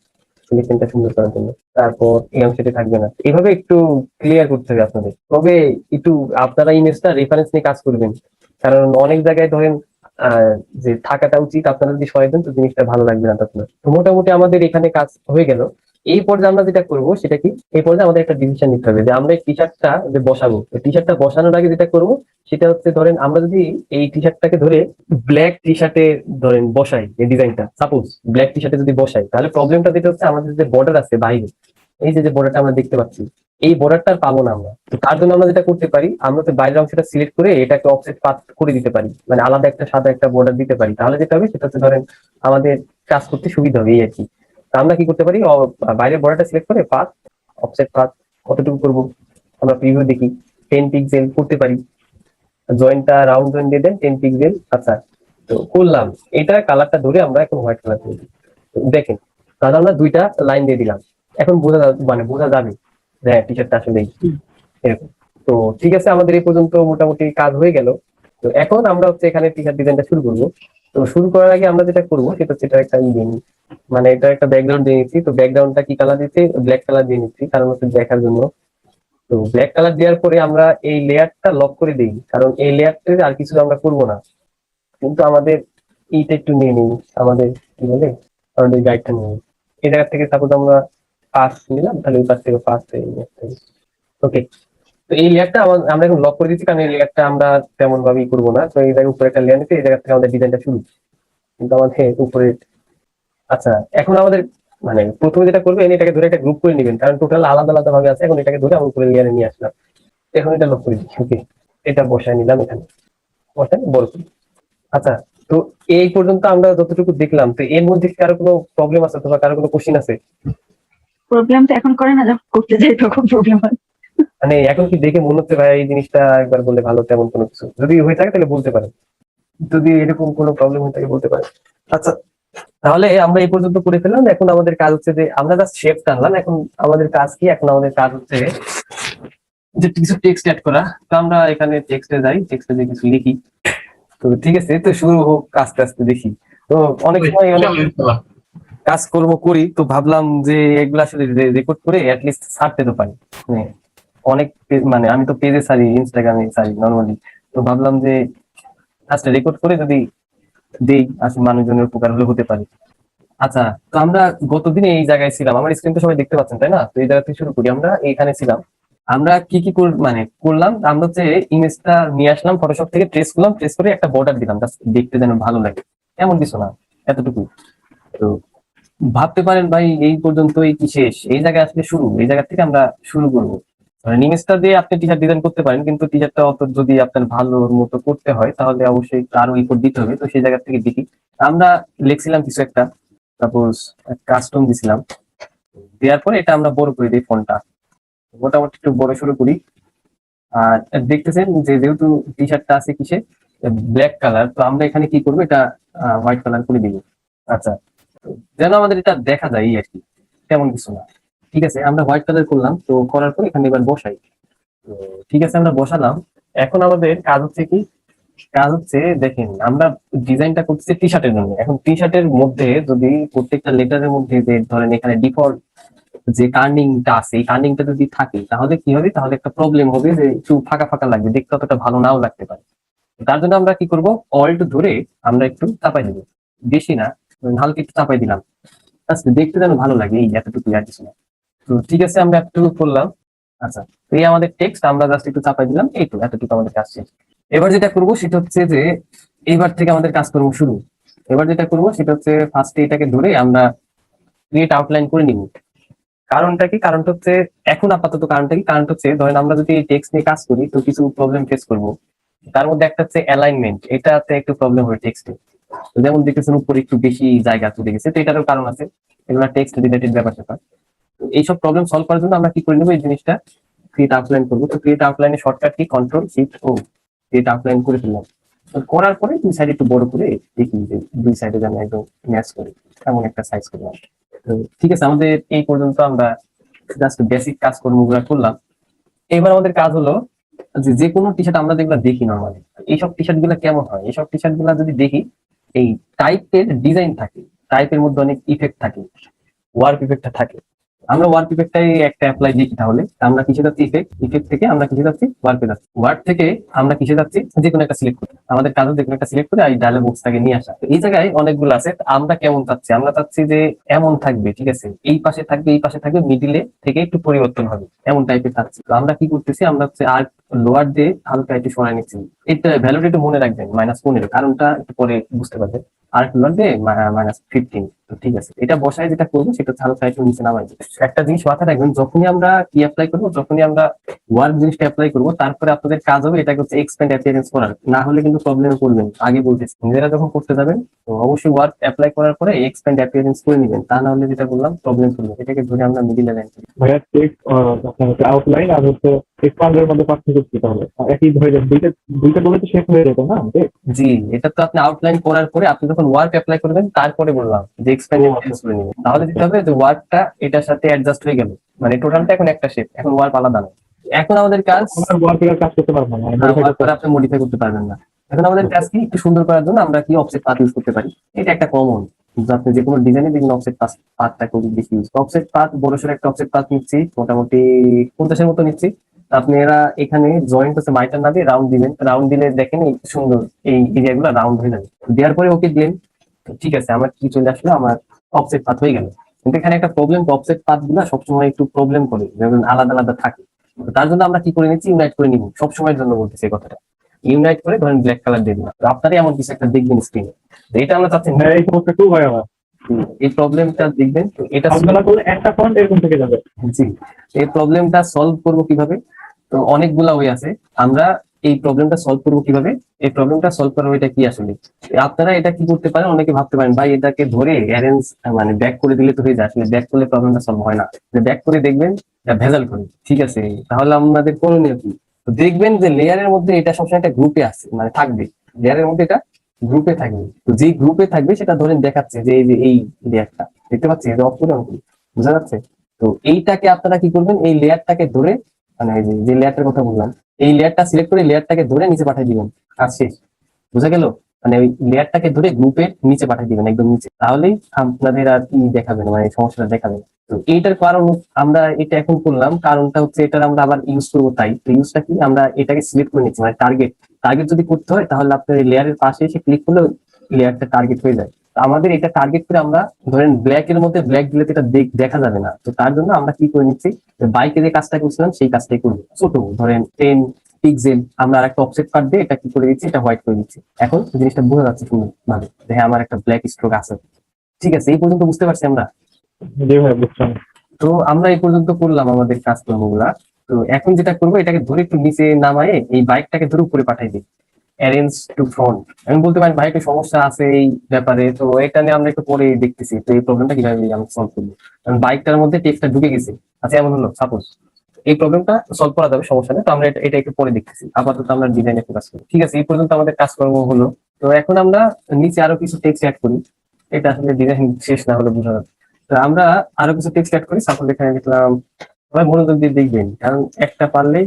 সিলেকশনটা সুন্দর করার জন্য। তারপর এই অংশটি থাকবে না, এইভাবে একটু ক্লিয়ার করতে হবে আপনাদের। তবে একটু আপনারা ইমেজটা রেফারেন্স নিয়ে কাজ করবেন, কারণ অনেক জায়গায় ধরেন যে থাকাটা উচিত, আপনারা যদি সরাই দেন তো জিনিসটা ভালো লাগবে না তখন। তো মোটামুটি আমাদের এখানে কাজ হয়ে গেল। এই পর্যায়ে আমরা যেটা করব সেটা কি, এই পর্যায়ে আমাদের একটা ডিসিশন নিতে হবে যে আমরা এই টি শার্টটা যে বসাবো, টি শার্টটা বসানোর আগে যেটা করব সেটা হচ্ছে, ধরেন আমরা যদি এই টি শার্টটাকে ধরে ব্ল্যাক টি শার্টে ধরেন বসাই, এই ডিজাইনটা সাপোজ ব্ল্যাক টি শার্টে যদি বসাই, তাহলে প্রবলেমটা যেটা হচ্ছে, আমাদের যে বর্ডার আছে বাইরে, এই যে যে বর্ডারটা আমরা দেখতে পাচ্ছি, এই বর্ডারটা পাবো না আমরা। তো তার জন্য আমরা যেটা করতে পারি, আমরা তো বাইরের অংশটা সিলেক্ট করে এটাকে অফসেট পাথ করে দিতে পারি, মানে আলাদা একটা সাদা একটা বর্ডার দিতে পারি। তাহলে যেটা হবে সেটা হচ্ছে, ধরেন আমাদের কাজ করতে সুবিধা হবে, এই আর কি। তো আমরা কি করতে পারি, বাইরের বর্ডারটা সিলেক্ট করে পাথ, অফসেট পাথ কতটুকু করব, আমরা প্রিভিউ দেখি, 10 পিক্সেল করতে পারি। জয়েন্টটা রাউন্ড জয়েন্ট দিয়ে দেন 10 পিক্সেল। আচ্ছা, তো করলাম। এটা কালারটা ধরে আমরা এখন হোয়াইট কালার করে দিই। দেখেন, তাহলে আমরা দুইটা লাইন দিয়ে দিলাম। এখন মানে বোঝা যাবে যে হ্যাঁ টি শার্টটা আসলে এরকম। তো ঠিক আছে, আমাদের এই পর্যন্ত মোটামুটি কাজ হয়ে গেল। তো এখন আমরা হচ্ছে এখানে টি শার্ট ডিজাইনটা শুরু করবো। তো শুরু করার আগে আমরা যেটা করবো সেটা হচ্ছে, এটা একটা দিন, মানে এটা একটা ব্যাকগ্রাউন্ড দিয়ে নিচ্ছি। তো ব্যাকগ্রাউন্ডটা কি কালার দিচ্ছি, ব্ল্যাক কালার দিয়ে নিচ্ছি, কারণ হচ্ছে দেখার জন্য। তো ব্ল্যাক কালার দেওয়ার পরে আমরা এই লেয়ারটা লক করে দিই, কারণ এই লেয়ারটা আর কিছু আমরা করবো না। কিন্তু আমাদের এইটা একটু নিয়ে নিই, আমাদের কি বলে, আমাদের গাইডটা নিয়ে নিই। এই জায়গা থেকে সাপোজ আমরা পাস নিলাম, তাহলে ওই পাশ থেকে পাস, ওকে। তো এই লেয়ারটা আমরা এখন লক করে দিচ্ছি, কারণ এই লেয়ারটা আমরা তেমন ভাবেই করবো না। তো এই জায়গায় উপরে একটা লেয়ার নিতে, এই জায়গা থেকে আমাদের ডিজাইনটা শুরু, কিন্তু আমাদের উপরে। আচ্ছা, এখন আমাদের মানে প্রথমে যেটা করবেন, এটাকে ধরে একটা গ্রুপ করে নেবেন, কারণ টোটাল আলাদা আলাদা ভাবে আছে। এখন এটাকে ধরে আমরা উপরে লেয়ারে নিয়ে আসলাম। এখন এটা লক করে দিচ্ছি, ওকে। এটা বসায় নিলাম এখানে, বসায় বড় করি। আচ্ছা, তো এই পর্যন্ত আমরা যতটুকু দেখলাম, তো এর মধ্যে কি কারো কোনো প্রবলেম আছে অথবা কারো কোনো কোশ্চিন আছে? প্রবলেম তো এখন করে না, যখন করতে যাই তখন প্রবলেম হয়। মানে এখন কি দেখে মনে হচ্ছে ভাই এই জিনিসটা একবার বললে ভালো, তেমন কোনো কিছু যদি হয়ে থাকে তাহলে বলতে পারেন, যদি এরকম কোনো প্রবলেম হয়ে থাকে বলতে পারেন। আচ্ছা, তাহলে আমরা এই পর্যন্ত করে ফেললাম। এখন আমাদের কাজ হচ্ছে যে আমরা জাস্ট শেপ টানলাম। এখন আমাদের কাজ কি, এখন আমাদের কাজ হচ্ছে যে কিছু টেক্সট অ্যাড করা। তো আমরা এখানে টেক্সটে যাই, টেক্সটে যে কিছু লিখি। তো ঠিক আছে, তো শুরু হোক আস্তে আস্তে দেখি। তো অনেক সময় অনেক কাজকর্ম করি, তো ভাবলাম যে এগুলো আসলে রেকর্ড করে অ্যাটলিস্ট ছাড়তে তো পারি। মানে অনেক মানে আমি তো পেজে ছাড়ি, ইনস্টাগ্রামে ছাড়ি নর্মালি। তো ভাবলাম যে আচ্ছা রেকর্ড করে যদি দেই, আসলে মানুষজনের উপকার হলে হতে পারে। আচ্ছা, তো আমরা গতদিনে এই জায়গায় ছিলাম, আমার স্ক্রিন তো সবাই দেখতে পাচ্ছেন তাই না? তো এই জায়গা থেকে শুরু করি, আমরা এইখানে ছিলাম। আমরা কি কি মানে করলাম, আমরা হচ্ছে ইমেজটা নিয়ে আসলাম ফটোশপ থেকে, ট্রেস করলাম, ট্রেস করে একটা বর্ডার দিলাম, জাস্ট দেখতে যেন ভালো লাগে, এমন কিছু না, এতটুকু। তো ভাবতে পারেন ভাই এই পর্যন্তই কি শেষ? এই জায়গায় আসলে শুরু, এই জায়গা থেকে আমরা শুরু করবো। ইমেজটা দিয়ে আপনি টি শার্ট ডিজাইন করতে পারেন, কিন্তু টি শার্টটা অত যদি আপনার ভালোর মতো করতে হয় তাহলে অবশ্যই আরো ইফোর্ট দিতে হবে। তো সেই জায়গা থেকে দেখি, আমরা লিখছিলাম কিছু একটা, সাপোজ কাস্টম দিছিলাম, দেওয়ার পরে এটা আমরা বড় করে দিই ফন্টটা, মোটামুটি একটু বড় শুরু করি। আর দেখতেছেন যে যেহেতু টি শার্টটা আছে কিসে ব্ল্যাক কালার, তো আমরা এখানে কি করবো, এটা হোয়াইট কালার করে দিব। আচ্ছা, তো যেন আমাদের এটা দেখা যায় এই আর কি, তেমন কিছু না। ঠিক আছে, আমরা হোয়াইট কালার করলাম, তো করার পর এখানে এবার বসাই। তো ঠিক আছে, আমরা বসালাম। এখন আমাদের কাজ হচ্ছে কি, কাজ হচ্ছে দেখেন আমরা ডিজাইনটা করতেছি টি শার্টের জন্য। এখন টি শার্টের মধ্যে যদি প্রত্যেকটা লেটারের মধ্যে যে ধরেন এখানে ডিফল্ট যে কার্নিংটা আছে, এই কার্নিংটা যদি থাকে তাহলে কি হবে, তাহলে একটা প্রবলেম হবে যে একটু ফাঁকা ফাঁকা লাগবে, দেখতে অতটা ভালো নাও লাগতে পারে। তার জন্য আমরা কি করব, অল্ট ধরে আমরা একটু চাপাই দেবো, বেশি না, হালকা একটু চাপাই দিলাম, আচ্ছা দেখতে যেন ভালো লাগে, এই এতটুকু আর কিছু না। তো ঠিক আছে, আমরা এতটুকু করলাম। আচ্ছা, তো এই আমাদের টেক্সট, আমরা জাস্ট একটু চাপাই দিলাম, এই তো এতটুকু আমাদের কাজ শেষ। এবার যেটা করবো সেটা হচ্ছে যে এইবার থেকে আমাদের কাজকর্ম শুরু। এবার যেটা করবো সেটা হচ্ছে ফার্স্টে এটাকে ধরে আমরা ক্রিয়েট আউটলাইন করে নিব। কারণটা কি, কারণটা হচ্ছে এখন আপাতত কারণটা কি, কারণটা হচ্ছে ধরেন আমরা যদি এই টেক্সট নিয়ে কাজ করি তো কিছু প্রবলেম ফেস করব। তার মধ্যে একটা হচ্ছে অ্যালাইনমেন্ট, এটাতে একটু প্রবলেম হয় টেক্সটে। যেমন দেখতেছেন উপরে একটু বেশি জায়গা চলে গেছে, তো এটারও কারণ আছে, এগুলো টেক্সট রিলেটেড ব্যাপার স্যাপার। তো এইসব প্রবলেম সলভ করার জন্য আমরা কি করে নেবো, এই জিনিসটা ক্রিয়েট আউটলাইন করবো। তো create আউটলাইনে shortcut key, control shift ও, ক্রিয়েট আউটলাইন করে ফেললাম। তো করার পরে দুই সাইড একটু বড় করে দেখি যে দুই সাইডে যেন একদম ম্যাচ করে, এমন একটা সাইজ করলাম। তো ঠিক আছে, আমাদের এই পর্যন্ত আমরা জাস্ট বেসিক কাজকর্মগুলো করলাম। এবার আমাদের কাজ হলো যে যে কোনো টি শার্ট আমরা যেগুলো দেখি নর্মালি, এইসব টি শার্ট গুলা কেমন হয়, এইসব টি শার্ট গুলা যদি দেখি এই টাইপের ডিজাইন থাকে, টাইপের মধ্যে অনেক ইফেক্ট থাকে, ওয়ার্ক ইফেক্টটা থাকে। আমরা ওয়ার্ক ইফেক্টটাই একটা অ্যাপ্লাই দেখি, তাহলে আমরা কিসে যাচ্ছি, ইফেক্ট, ইফেক্ট থেকে আমরা কিসে যাচ্ছি, ওয়ার্কে যাচ্ছি, ওয়ার্ক থেকে আমরা কিসে যাচ্ছি, যে কোনো একটা সিলেক্ট করি, আমাদের কাজে যে কোনো একটা সিলেক্ট করে এই ডায়লগ বক্সটাকে নিয়ে আসা। তো এই জায়গায় অনেকগুলো আছে, আমরা কেমন চাচ্ছি, আমরা চাচ্ছি যে এমন থাকবে, ঠিক আছে, এই পাশে থাকবে, এই পাশে থাকবে, মিডিলে থেকে একটু পরিবর্তন হবে, এমন টাইপের চাচ্ছি। তো আমরা কি করতেছি, আমরা হচ্ছে আর লোয়ার দিয়ে হালকা একটু সরাই নিচ্ছি। এটা ভ্যালুটা একটু মনে রাখবেন, -15, কারণটা একটু পরে বুঝতে পারবেন। আর লোয়ার দিয়ে -15। তো ঠিক আছে, এটা বসায় যেটা করবো সেটা হচ্ছে হালকা একটু নিচে নামাই দিই। একটা জিনিস মাথায় রাখবেন, যখনই আমরা কি অ্যাপ্লাই করবো, যখনই আমরা ওয়ার্ক জিনিসটা অ্যাপ্লাই করবো, তারপরে আপনাদের কাজ হবে এটাকে হচ্ছে এক্সপ্যান্ড অ্যাপিয়ারেন্স করার, না হলে কিন্তু প্রবলেমে পড়বেন। আগে বলতেছি, নিজেরা যখন করতে যাবেন তো অবশ্যই ওয়ার্ক অ্যাপ্লাই করার পরে এক্সপ্যান্ড অ্যাপিয়ারেন্স করে নেবেন, তা না হলে যেটা বললাম প্রবলেম করবে। এটাকে ধরে আমরা মিডিল লাইন করি। ভাইয়া টেক্সট আপনার হচ্ছে আউটলাইন আর হচ্ছে এক্সপান্ডের মধ্যে পার্থক্য কি তাহলে? একই হয়ে যাবে, দুইটা দুইটা বলে তো শেষ হয়ে যেত না? জি, এটা তো আপনি আউটলাইন করার পরে আপনি যখন ওয়ার্ক অ্যাপ্লাই করবেন তারপরে বললাম যে এক্সপ্যান্ড অ্যাপিয়ারেন্স করে নেবেন। তাহলে যেটা হবে যে ওয়ার্কটা এটার সাথে অ্যাডজাস্ট হয়ে গেল, মানে টোটালটা এখন একটা শেপ, এখন ওয়ার্ক আলাদা না। এখন আমাদের কাজ, আমরা ওয়ার্কের কাজ করতে পারবো না, modify ওয়ার্ক করতে করে আপনি মডিফাই করতে পারবেন না। এখন আমাদের কাজ কি, একটু সুন্দর করার জন্য আমরা কি অফসেট পাথ ইউজ করতে পারি। এটা একটা কমন, আপনি যে কোনো ডিজাইনে দেখুন অফসেট পাথটা খুব বেশি ইউজ। অফসেট পাথ বড়সড় একটা অফসেট পাথ নিচ্ছি, মোটামুটি 50-এর মতো নিচ্ছি। আপনারা এখানে জয়েন্ট হচ্ছে মাইটার না দিয়ে রাউন্ড দিবেন, রাউন্ড দিলে দেখেন এই সুন্দর এই এরিয়াগুলো রাউন্ড হয়ে যাবে। দেওয়ার পরে ওকে দিলেন, তো ঠিক আছে, আমার কি চলে আসলো, আমার অফসেট পাথ হয়ে গেল। কিন্তু এখানে একটা প্রবলেম, অফসেট পাথ গুলা সবসময় একটু প্রবলেম করে, যেমন আলাদা আলাদা থাকে। তো তার জন্য আমরা কি করে নিচ্ছি, ইউনাইট করে নিব, সবসময়ের জন্য বলতেছি এই কথাটা। ইউনাইট করে ধরেন ব্ল্যাক কালার দিয়ে দিলাম, তো আপনারই এমন কিছু একটা দেখবেন স্ক্রিনে, এটা আমরা চাচ্ছি না। হ্যাঁ, এই সমস্যা খুব হয় আমার। এই প্রবলেমটা দেখবেন, তো এটা আপনারা করলে একটা ফন্ট এরকম থেকে যাবে। জি, এই প্রবলেমটা সলভ করব কিভাবে, তো অনেকগুলা ওয়ে আছে। আমরা এই প্রবলেমটা সলভ করব কিভাবে, এই প্রবলেমটা সলভ করার ওইটা কি আসলে, আপনারা এটা কি করতে পারেন, অনেকে ভাবতে পারেন ভাই এটাকে ধরে অ্যারেঞ্জ মানে ব্যাক করে দিলে তো হয়ে যায়, আসলে ব্যাক করলে প্রবলেমটা সলভ হয় না। ব্যাক করে দেখবেন এটা ভেজাল করে, ঠিক আছে, তাহলে আমাদের করণীয় কি, তো দেখবেন যে লেয়ারের মধ্যে এটা সবসময় একটা গ্রুপে আছে, মানে থাকবে লেয়ারের মধ্যে, এটা গ্রুপে থাকবে। তো যে গ্রুপে থাকবে সেটা ধরেন দেখাচ্ছে যে এই যে এই লেয়ারটা দেখতে পাচ্ছি, এটা অফ করে অন করি, বোঝা যাচ্ছে। তো এইটাকে আপনারা কি করবেন, এই লেয়ারটাকে ধরে, মানে এই যে লেয়ারটার কথা বললাম, এই লেয়ারটা সিলেক্ট করে লেয়ারটাকে ধরে নিচে পাঠিয়ে দিবেন, কাজ শেষ। বোঝা গেল, মানে ওই লেয়ারটাকে ধরে গ্রুপের নিচে পাঠিয়ে দিবেন, একদম নিচে, তাহলেই আপনাদের আর কি দেখাবে না, মানে সমস্যাটা দেখাবে না। তো এইটার কারণ আমরা এটা এখন করলাম, কারণটা হচ্ছে এটার আমরা আবার ইউজ করবো, তাই তো ইউজটা কি, আমরা এটাকে সিলেক্ট করে নিচ্ছি, মানে টার্গেট টার্গেট যদি করতে হয় তাহলে আপনার লেয়ারের পাশে এসে ক্লিক করলে লেয়ারটা টার্গেট হয়ে যায়। তো আমাদের এটা টার্গেট করে আমরা ধরেন ব্ল্যাক এর মধ্যে ব্ল্যাক দিলে তো এটা দেখা যাবে না, তো তার জন্য আমরা কি করে নিচ্ছি, বাইকে যে কাজটা করছিলাম সেই কাজটাই করবো, ছোট ধরেন 10 পিক্সেল, আমরা আর একটা অফসেট পার্ট দিয়ে এটা কি করে দিচ্ছি, এটা হোয়াইট করে দিচ্ছি। এখন জিনিসটা বোঝা যাচ্ছে সুন্দর ভাবে, দেখে আমার একটা ব্ল্যাক স্ট্রোক আছে। ঠিক আছে, এই পর্যন্ত বুঝতে পারছি আমরা। জি ভাই, বুঝছেন। তো আমরা এই পর্যন্ত করলাম আমাদের কাজকর্মগুলা। তো এখন যেটা করবো, এটাকে ধরে একটু নিচে নামায়ে এই বাইকটাকে ধরে উপরে পাঠাই দিই, অ্যারেঞ্জ টু ফ্রন্ট। আমি বলতে পারি ভাই একটু সমস্যা আছে এই ব্যাপারে, তো এটা নিয়ে আমরা একটু পরে দেখতেছি, তো এই প্রবলেমটা কিভাবে আমি সলভ করবো, কারণ বাইকটার মধ্যে টেক্সটটা ঢুকে গেছে। আচ্ছা, এমন হলো সাপোজ এই প্রবলেমটা সলভ করা যাবে, সমস্যা নেই। তো আমরা এটা একটু পরে দেখতেছি, আপাতত আমরা ডিজাইনে ফোকাস করি। ঠিক আছে, এই পর্যন্ত আমাদের কাজকর্ম হলো। তো এখন আমরা নিচে আরো কিছু টেক্সট অ্যাড করি। এটা আসলে ডিজাইন শেষ না হলে বোঝা যাবে। তো আমরা আরো কিছু টেক্সট অ্যাড করি। সাপোজ এখানে লিখলাম, সবাই মনোযোগ দিয়ে দেখবেন, কারণ একটা পারলেই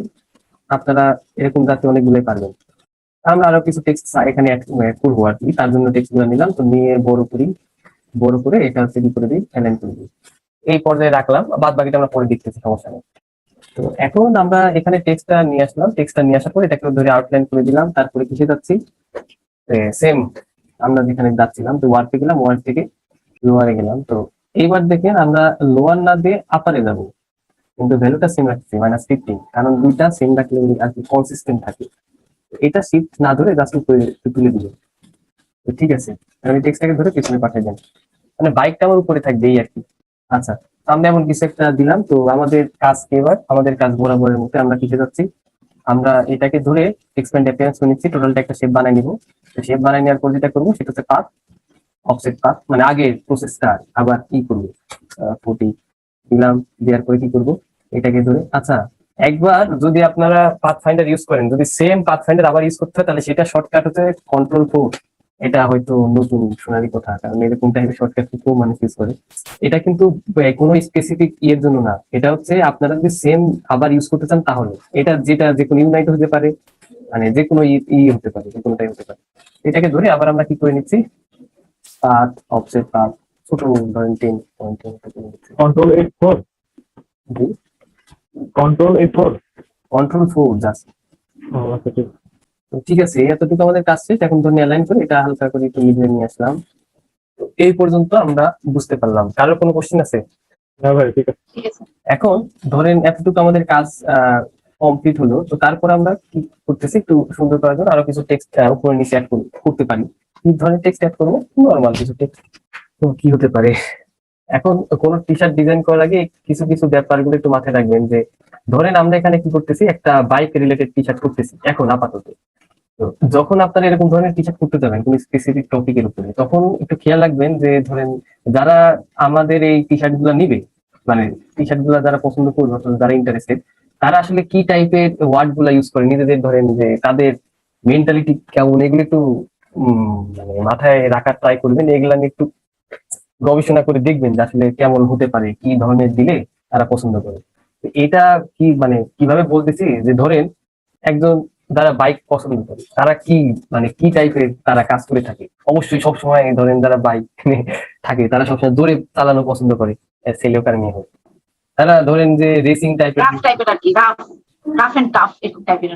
আপনারা এরকম জাতীয় অনেকগুলোই পারবেন। আমরা আরো কিছু টেক্সট এখানে অ্যাড করবো আর কি, তার জন্য টেক্সট গুলো নিলাম। তো নিয়ে বড় করি, বড় করে এটা হচ্ছে কি করে দিই, অ্যালাইন করে দিই। এই পর্যায়ে রাখলাম, বাদ বাকিটা আমরা পরে দেখতেছি, সমস্যা নেই। তো এখন আমরা এখানে টেক্সটটা নিয়ে আসলাম, টেক্সটটা নিয়ে আসার পর এটাকে ধরে আউটলাইন করে দিলাম। তারপরে কিসে যাচ্ছি, সেম আমরা যেখানে যাচ্ছিলাম, তো ওয়ার্ডে গেলাম, ওয়ার্ড থেকে লোয়ারে গেলাম। তো এইবার দেখেন আমরা লোয়ার না দিয়ে আপারে যাবো, কিন্তু ভ্যালুটা সেম রাখছি -15, কারণ দুইটা সেম রাখলে আর কি কনসিস্টেন্ট থাকে। এটা শিফট না ধরে জাস্ট উপরে তুলে দিবে। তো ঠিক আছে, আমি টেক্সটটাকে ধরে পিছনে পাঠিয়ে দেন, মানে বাইকটা আমার উপরে থাকবে এই আর কি। আচ্ছা, সামনে এমন কিছু একটা দিলাম। তো আমাদের কাজ কি, এবার আমাদের কাজ বরাবরের মধ্যে আমরা কিসে যাচ্ছি, আমরা এটাকে ধরে এক্সপ্যান্ড অ্যাপিয়ারেন্স করে নিচ্ছি, টোটালটা একটা শেপ বানাই নিব। তো শেপ বানাই নেওয়ার পর যেটা করবো সেটা হচ্ছে পাথ, অফসেট পাথ, মানে আগের প্রসেসটা আবার কি করবো, 40 দিলাম, দেওয়ার পরে কি করবো, এটাকে ধরে। আচ্ছা, একবার যদি আপনারা পাথ ফাইন্ডার ইউজ করেন, যদি সেম পাথ ফাইন্ডার আবার ইউজ করতে হয়, তাহলে সেটা শর্টকাট হচ্ছে Ctrl+4। এটা হয়তো নতুন সোনারি কথা, কারণ এরকম টাইপের শর্টকাট খুব মানুষ ইউজ করে। এটা কিন্তু কোনো স্পেসিফিক ইয়ের জন্য না, এটা হচ্ছে আপনারা যদি সেম আবার ইউজ করতে চান তাহলে। এটা যেটা যে কোনো ইউনাইট হতে পারে, মানে যে কোনো হতে পারে, যে কোনোটাই হতে পারে। এটাকে ধরে আবার আমরা কি করে নিচ্ছি, পাথ, অফসেট পাথ, ছোট ধরেন 10.10 Ctrl+F4, Ctrl+F4। Ctrl+4 just. ও আচ্ছা, ঠিক। তো ঠিক আছে, এতটুকু আমাদের কাজ শেষ। এখন ধরে অ্যালাইন করে এটা হালকা করে একটু মিডিয়ে নিয়ে আসলাম। তো এই পর্যন্ত আমরা বুঝতে পারলাম। কারোর কোনো কোশ্চেন আছে? হ্যাঁ ভাই, ঠিক আছে। ঠিক আছে। এখন ধরেন এতটুকু আমাদের কাজ কমপ্লিট হলো। তো তারপর আমরা কি করতেছি, একটু সুন্দর করার জন্য আরো কিছু টেক্সট উপরে নিচে অ্যাড করতে পারি। কি ধরনের টেক্সট অ্যাড করবো, নর্মাল কিছু টেক্সট। তো কি হতে পারে, এখন কোন টি শার্ট ডিজাইন করার আগে কিছু কিছু ব্যাপারগুলো একটু মাথায় রাখবেন। যে ধরেন আমরা এখানে কি করতেছি, একটা বাইক রিলেটেড টি শার্ট করতেছি এখন আপাতত। তো যখন আপনারা এরকম ধরনের টি শার্ট করতে যাবেন কোন স্পেসিফিক টপিকের উপরে, তখন একটু খেয়াল রাখবেন যে ধরেন যারা আমাদের এই টি শার্ট গুলা নিবে, মানে টি শার্ট গুলা যারা পছন্দ করবে অথবা যারা ইন্টারেস্টেড, তারা আসলে কি টাইপের ওয়ার্ড গুলা ইউজ করে, নিজেদের ধরেন যে তাদের মেন্টালিটি কেমন, এগুলো একটু মানে মাথায় রাখার ট্রাই করবেন। এগুলা নিয়ে একটু গবেষণা করে দেখবেন যে আসলে কেমন হতে পারে, কি ধরনের দিলে তারা পছন্দ করে। তো এটা কি মানে কিভাবে বলতেছি, যে ধরেন একজন যারা বাইক পছন্দ করে, তারা কি মানে কি টাইপের তারা কাজ করে থাকে। অবশ্যই সবসময় ধরেন যারা বাইক থাকে তারা সবসময় দৌড়ে চালানো পছন্দ করে, ছেলে হোক আর মেয়ে হোক। তারা ধরেন যে রেসিং টাইপের, রাফ টাইপের আর কি, রাফ এন্ড টাফ এরকম টাইপের।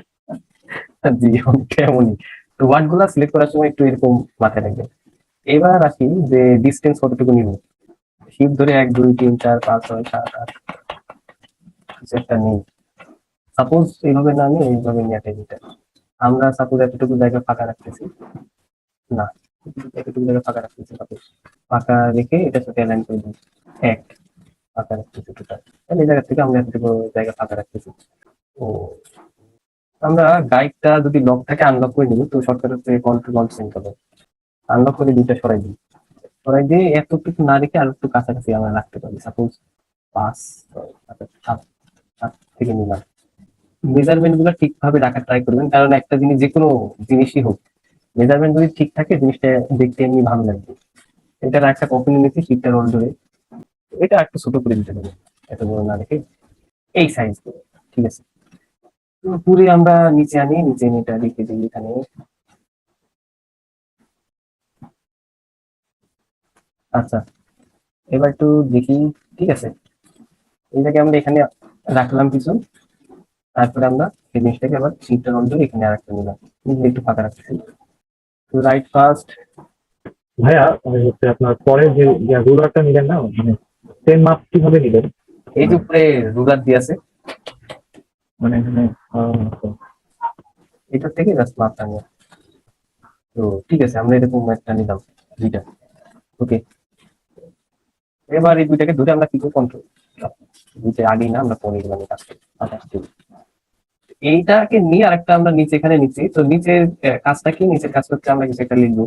জি তেমনই। তো ওয়ার্ড গুলা সিলেক্ট করার সময় একটু এরকম মাথায় রাখবেন। এবার আসি যে ডিস্টেন্স কতটুকু নিব, শিপ ধরে 1 2 3 4 5 6 7 8 কিছু একটা নেই। সাপোজ এইভাবে না নিয়ে এইভাবে নিয়ে এটা আমরা সাপোজ এতটুকু জায়গা ফাঁকা রাখতেছি, না এতটুকু জায়গা ফাঁকা রাখতেছি, সাপোজ ফাঁকা রেখে এটার সাথে অ্যালাইন করে দিই, এক ফাঁকা রাখতেছি টোটাল। তাহলে এই জায়গা থেকে আমরা এতটুকু জায়গা ফাঁকা রাখতেছি। ও আমরা গাইডটা যদি লক থাকে আনলক করে নিব। তো শর্টকাট হচ্ছে Ctrl+Alt আনলক করে দুইটা সরাই দিই, সরাই দিয়ে এতটুকু না রেখে আর একটু কাছাকাছি আমরা রাখতে পারি। সাপোজ 5 6 7 7 থেকে নিলাম। মেজারমেন্ট গুলো ঠিকভাবে রাখার ট্রাই করবেন, কারণ একটা জিনিস যে কোনো জিনিসই হোক, মেজারমেন্ট যদি ঠিক থাকে জিনিসটা দেখতে এমনি ভালো লাগবে। এটার একটা কপি নিয়েছি শিটটা রোল ধরে, এটা একটু ছোট করে দিতে পারি, এত বড় না রেখে এই সাইজ করে। ঠিক আছে, পুরো আমরা নিচে আনি, নিচে এনে এটা লিখে দিই এখানে। আচ্ছা, এবার একটু দেখি। ঠিক আছে, এইটাকে আমরা এখানে রাখলাম কিছু, তারপরে আমরা এই জিনিসটাকে আবার শিটটা রোল ধরে এখানে আর একটা নিলাম, একটু ফাঁকা রাখতেছি। তো রাইট ফার্স্ট ভাইয়া, হচ্ছে আপনার পরে যে রুলারটা নিলেন না, মানে সেম মাপ কিভাবে নিলেন? এই যে উপরে রুলার দিয়ে আছে, মানে এখানে এটার থেকে জাস্ট মাপটা নিয়ে। তো ঠিক আছে, আমরা এরকম একটা নিলাম দুইটা। ওকে, এবার এই দুইটাকে ধরে আমরা কি করবো, কন্ট্রোল দুইটা আগেই না, আমরা পরে গেলাম এই কাজটা। এইটাকে নিয়ে আরেকটা আমরা নিচে এখানে নিচ্ছি। তো নিচের কাজটা কি, নিচের কাজটা হচ্ছে আমরা কিছু একটা লিখবো,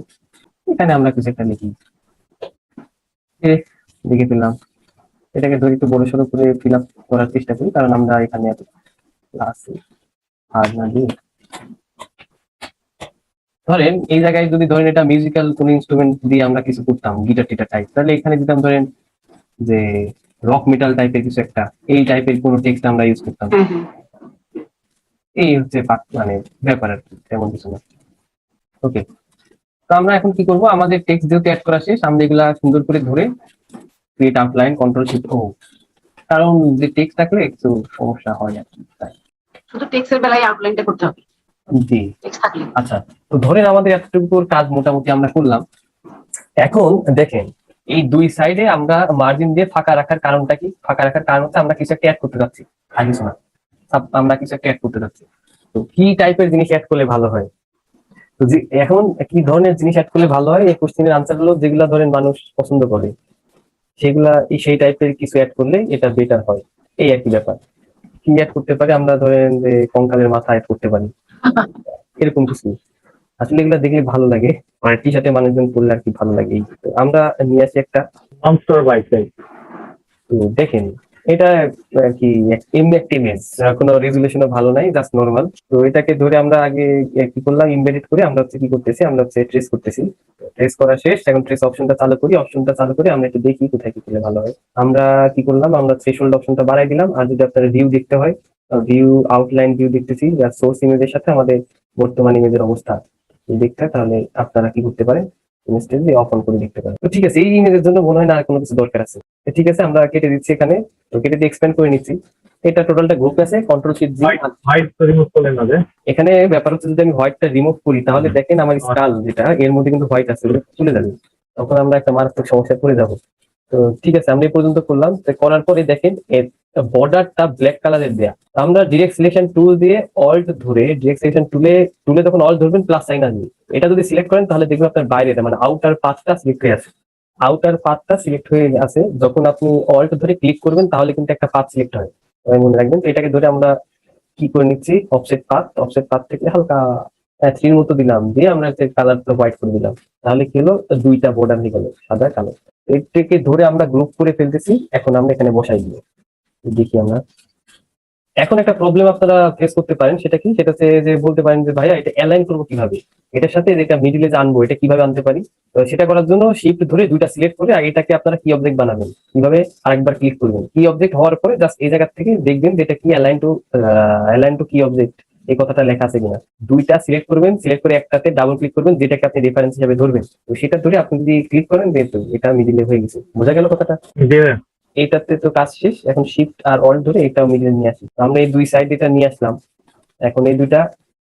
এখানে আমরা কিছু একটা লিখি, লিখে ফেললাম। এটাকে ধরে একটু বড় সড়ো করে ফিল আপ করার চেষ্টা করি, কারণ আমরা এখানে এত আছে আর না দিয়ে ধরেন এই জায়গায় যদি ধরেন এটা মিউজিক্যাল কোন ইনস্ট্রুমেন্ট দিয়ে আমরা কিছু করতাম, গিটার টিটার টাইপ, তাহলে এখানে দিতাম ধরেন যে রক মেটাল টাইপের কিছু একটা, এই টাইপের কোনো টেক্সট আমরা ইউজ করতাম। হ্যাঁ হ্যাঁ এই হচ্ছে মানে ব্যাপার আর কি, তেমন কিছু না। ওকে, তো আমরা এখন কি করব, আমাদের টেক্সট যেহেতু অ্যাড করা শেষ, আমরা এগুলা সুন্দর করে ধরে ক্রিয়েট আউটলাইন কন্ট্রোল শিফট ও, কারণ যে টেক্সট থাকলে একটু সমস্যা হয় আর কি, তাই। শুধু টেক্সটের বেলায় আউটলাইনটা করতে হবে, জি টেক্সট থাকলে। আচ্ছা, তো ধরেন আমাদের এতটুকুর কাজ মোটামুটি আমরা করলাম। এখন দেখেন এই দুই সাইডে আমরা মার্জিন দিয়ে ফাঁকা রাখার কারণটা কি? ফাঁকা রাখার কারণ হচ্ছে আমরা কিছু একটা অ্যাড করতে যাচ্ছি, আর কিছু না। আমরা কিছু একটা অ্যাড করতে যাচ্ছি, তো কি টাইপের জিনিস অ্যাড করলে ভালো হয়? তো যে এখন কি ধরনের জিনিস অ্যাড করলে ভালো হয়, এই কোশ্চেনের আনসার গুলো যেগুলা ধরেন মানুষ পছন্দ করে সেগুলা সেই টাইপের কিছু অ্যাড করলে এটা বেটার হয়, এই একই ব্যাপার। কি অ্যাড করতে পারি আমরা? ধরেন যে কঙ্কালের মাথা অ্যাড করতে পারি, এরকম কিছু। আসলে এগুলা দেখলে ভালো লাগে, মানে টি শার্টে মানুষজন পরলে আর কি ভালো লাগে। তো আমরা নিয়ে আসি একটা, মনস্টার বাইক টাইপ। তো দেখেন এটা আর কি এমনি একটা ইমেজ, কোনো রেজুলেশনও ভালো নাই, জাস্ট নর্মাল। তো এটাকে ধরে আমরা আগে কি করলাম, ইমবেডেড করে আমরা হচ্ছে কি করতেছি, আমরা হচ্ছে ট্রেস করতেছি। ট্রেস করা শেষ, এখন ট্রেস অপশনটা চালু করি। অপশনটা চালু করে আমরা একটু দেখি কোথায় কি করলে ভালো হয়। আমরা কি করলাম, আমরা থ্রেশহোল্ড অপশনটা বাড়াই দিলাম। আর যদি আপনার ভিউ দেখতে হয়, ভিউ আউটলাইন ভিউ দেখতেছি, যার সোর্স ইমেজের সাথে আমাদের বর্তমান ইমেজের অবস্থা দেখতে হয়, তাহলে আপনারা কি করতে পারেন, ইমেজটা দিয়ে অফ অন করে দেখতে পারেন। তো ঠিক আছে, এই ইমেজের জন্য মনে হয় না আর কোনো কিছু দরকার আছে। তো ঠিক আছে, আমরা কেটে দিচ্ছি এখানে, তো কেটে দিয়ে এক্সপ্যান্ড করে নিচ্ছি। এটা টোটালটা গ্রুপ আছে, কন্ট্রোল শিফট জি। হাইট তো রিমুভ করলেন না যে? এখানে ব্যাপার হচ্ছে যদি আমি হোয়াইটটা রিমুভ করি, তাহলে দেখেন আমার স্কাল যেটা এর মধ্যে কিন্তু হোয়াইট আছে, ওটা চলে যাবে, তখন আমরা একটা মারাত্মক সমস্যায় পড়ে যাবো। তো ঠিক আছে, আমরা এই পর্যন্ত করলাম। তো করার পরে দেখেন বর্ডারটা ব্ল্যাক কালারের দেয়া। আমরা ডিরেক্ট সিলেকশন টুল দিয়ে অল্ট ধরে, ডিরেক্ট সিলেকশন টুলে যখন অল্ট ধরবেন প্লাস সাইন আসবে, এটা যদি সিলেক্ট করেন তাহলে দেখবেন আপনার বাইরে মানে আউটার পাথটা সিলেক্ট হয়ে আছে। আউটার পাথটা সিলেক্ট হয়ে আছে, যখন আপনি অল্ট ধরে ক্লিক করবেন তাহলে কিন্তু একটা পাথ সিলেক্ট হয়, মনে রাখবেন। তো এটাকে ধরে আমরা কি করে নিচ্ছি, অফসেট পাথ থেকে হালকা 3 মতো দিলাম, দিয়ে আমরা কালারটা হোয়াইট করে দিলাম। তাহলে কি হলো, দুইটা বর্ডার হয়ে গেল, সাদা কালো। এটাকে ধরে আমরা গ্রুপ করে ফেলতেছি। এখন আমরা এখানে বসাই দিব, দেখি আমরা। এখন একটা প্রবলেম আপনারা ফেস করতে পারেন, সেটা কি? সেটা হচ্ছে যে বলতে পারেন যে ভাইয়া এটা অ্যালাইন করবো কিভাবে, এটার সাথে যেটা মিডিলে যে আনবো এটা কিভাবে আনতে পারি? তো সেটা করার জন্য শিফট ধরে দুইটা সিলেক্ট করে আর এটাকে আপনারা কি অবজেক্ট বানাবেন, কিভাবে আরেকবার ক্লিক করবেন। কি অবজেক্ট হওয়ার পরে জাস্ট এই জায়গা থেকে দেখবেন যে এটা কি অ্যালাইন টু কি অবজেক্ট, এই কথাটা লেখা আছে কিনা। দুইটা সিলেক্ট করবেন, সিলেক্ট করে একটাতে ডাবল ক্লিক করবেন, যেটাকে আপনি রেফারেন্স হিসেবে ধরবেন। তো সেটা ধরে আপনি যদি ক্লিক করেন, দেখবেন এটা মিডিলে হয়ে গেছে। বোঝা গেল কথাটা? জি। এইটাতে তো কাজ শেষ, এখন শিফট আর অল্ট ধরে এটাও মিডিলে নিয়ে আসি। তো আমরা এই দুই সাইড এটা নিয়ে আসলাম, এখন এই দুইটা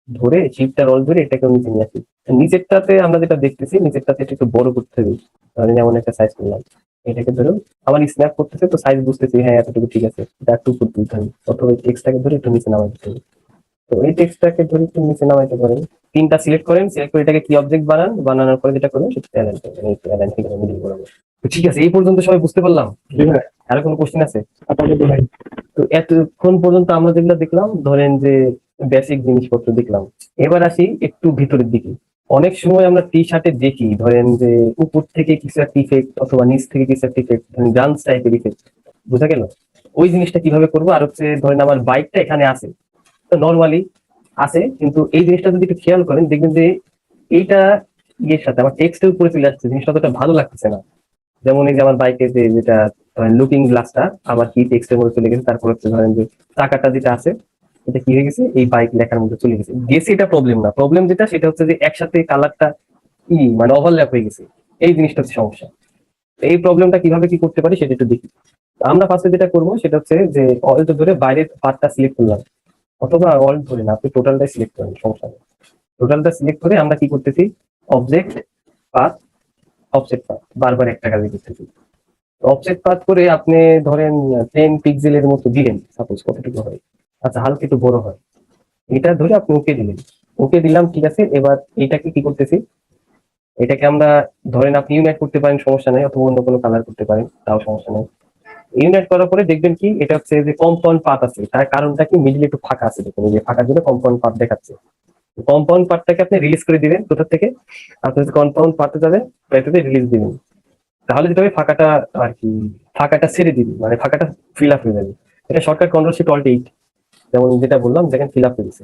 ধরে শিফট আর অল্ট ধরে এটাকে নিচে নিয়ে আসি। নিচেরটাতে আমরা যেটা দেখতেছি, নিচেরটাতে এটা একটু বড় করতে হবে। তাহলে যেমন একটা সাইজ করলাম, এটাকে ধরো আমার স্ন্যাপ করতেছে, তো সাইজ বুঝতেছি, হ্যাঁ এতটুকু ঠিক আছে, এটা একটু উপর তুলতে হবে, অথবা এই টেক্সটটাকে ধরে একটু নিচে নামাই দিতে হবে। তো এই টেক্সটটাকে ধরে একটু নিচে নামাইতে পারেন। তিনটা সিলেক্ট করেন, সিলেক্ট করে এটাকে কি অবজেক্ট বানানোর পরে যেটা করবেন সেটা অ্যালাইন করবেন, এই অ্যালাইন থেকে মিডিল বরাবর। তো ঠিক আছে, এই পর্যন্ত সবাই বুঝতে পারলাম? জি ভাই। আর কোনো কোশ্চেন আছে? আপাতত নাই। তো এতক্ষণ পর্যন্ত আমরা যেগুলো দেখলাম, ধরেন যে বেসিক জিনিসপত্র দেখলাম। এবার আসি একটু ভিতরের দিকে। অনেক সময় আমরা টি শার্টে দেখি ধরেন যে উপর থেকে কিছু একটা ইফেক্ট অথবা নিচ থেকে কিছু একটা ইফেক্ট, ডান্স টাইপের ইফেক্ট, বোঝা গেল? ওই জিনিসটা কিভাবে করবো? আর হচ্ছে ধরেন আমার বাইকটা এখানে আছে, তো নর্মালি আছে, কিন্তু এই জিনিসটা যদি একটু খেয়াল করেন দেখবেন যে এইটা ইয়ের সাথে আমার টেক্সটের উপরে চলে আসছে, জিনিসটা অতটা ভালো লাগতেছে না। যেমন এই যে আমার বাইকে যেটা লুকিং গ্লাসটা আমার কি টেক্সটের মধ্যে চলে গেছে, তারপর হচ্ছে ধরেন যে চাকাটা যেটা আছে এটা কি হয়ে গেছে, এই বাইক লেখার মধ্যে চলে গেছে। এটা প্রবলেম না, প্রবলেম যেটা সেটা হচ্ছে যে একসাথে কালারটা কি মানে ওভারল্যাপ হয়ে গেছে, এই জিনিসটা হচ্ছে সমস্যা। এই প্রবলেমটা কিভাবে কি করতে পারি সেটা একটু দেখি। আমরা ফার্স্টে যেটা করবো সেটা হচ্ছে যে অল্ট ধরে বাইরের পার্টটা সিলেক্ট করলাম, অথবা অল্ট ধরে না, আপনি টোটালটাই সিলেক্ট করেন, সমস্যা নেই। টোটালটা সিলেক্ট করে আমরা কি করতেছি, অবজেক্ট পাথ, অফসেট পাথ, বারবার একটা কাজই করতেছি। অফসেট পাথ করে আপনি ধরেন 10 পিক্সেলের মতো দিলেন, সাপোজ কতটুকু হয়, আচ্ছা হালকা একটু বড় হয়, এটা ধরে আপনি ওকে দিলেন। ওকে দিলাম, ঠিক আছে। এবার এইটাকে কি করতেছি, এটাকে আমরা ধরেন আপনি ইউনাইট করতে পারেন, সমস্যা নেই, অথবা অন্য কোনো কালার করতে পারেন, তাও সমস্যা নেই। ইউনাইট করার পরে দেখবেন কি এটা হচ্ছে যে কম্পাউন্ড পাথ আছে, তার কারণটা কি মিডলে একটু ফাঁকা আছে, দেখুন এই যে ফাঁকার জন্য কম্পাউন্ড পাথ দেখাচ্ছে। কম্পাউন্ড পার্টটাকে আপনি রিলিজ করে দিবেন কোথা থেকে, আপনি কম্পাউন্ড পার্টে যাবেন, এটাতে রিলিজ দিবেন। তাহলে যেটা হবে ফাঁকাটা আর কি, ফাঁকাটা ছেড়ে দিবি, মানে ফাঁকাটা ফিল আপ হয়ে যাবে। এটা শর্টকাট কন্ট্রোল শিফট অল্ট 8, যেমন যেটা বললাম দেখেন ফিল আপ হয়ে গেছে।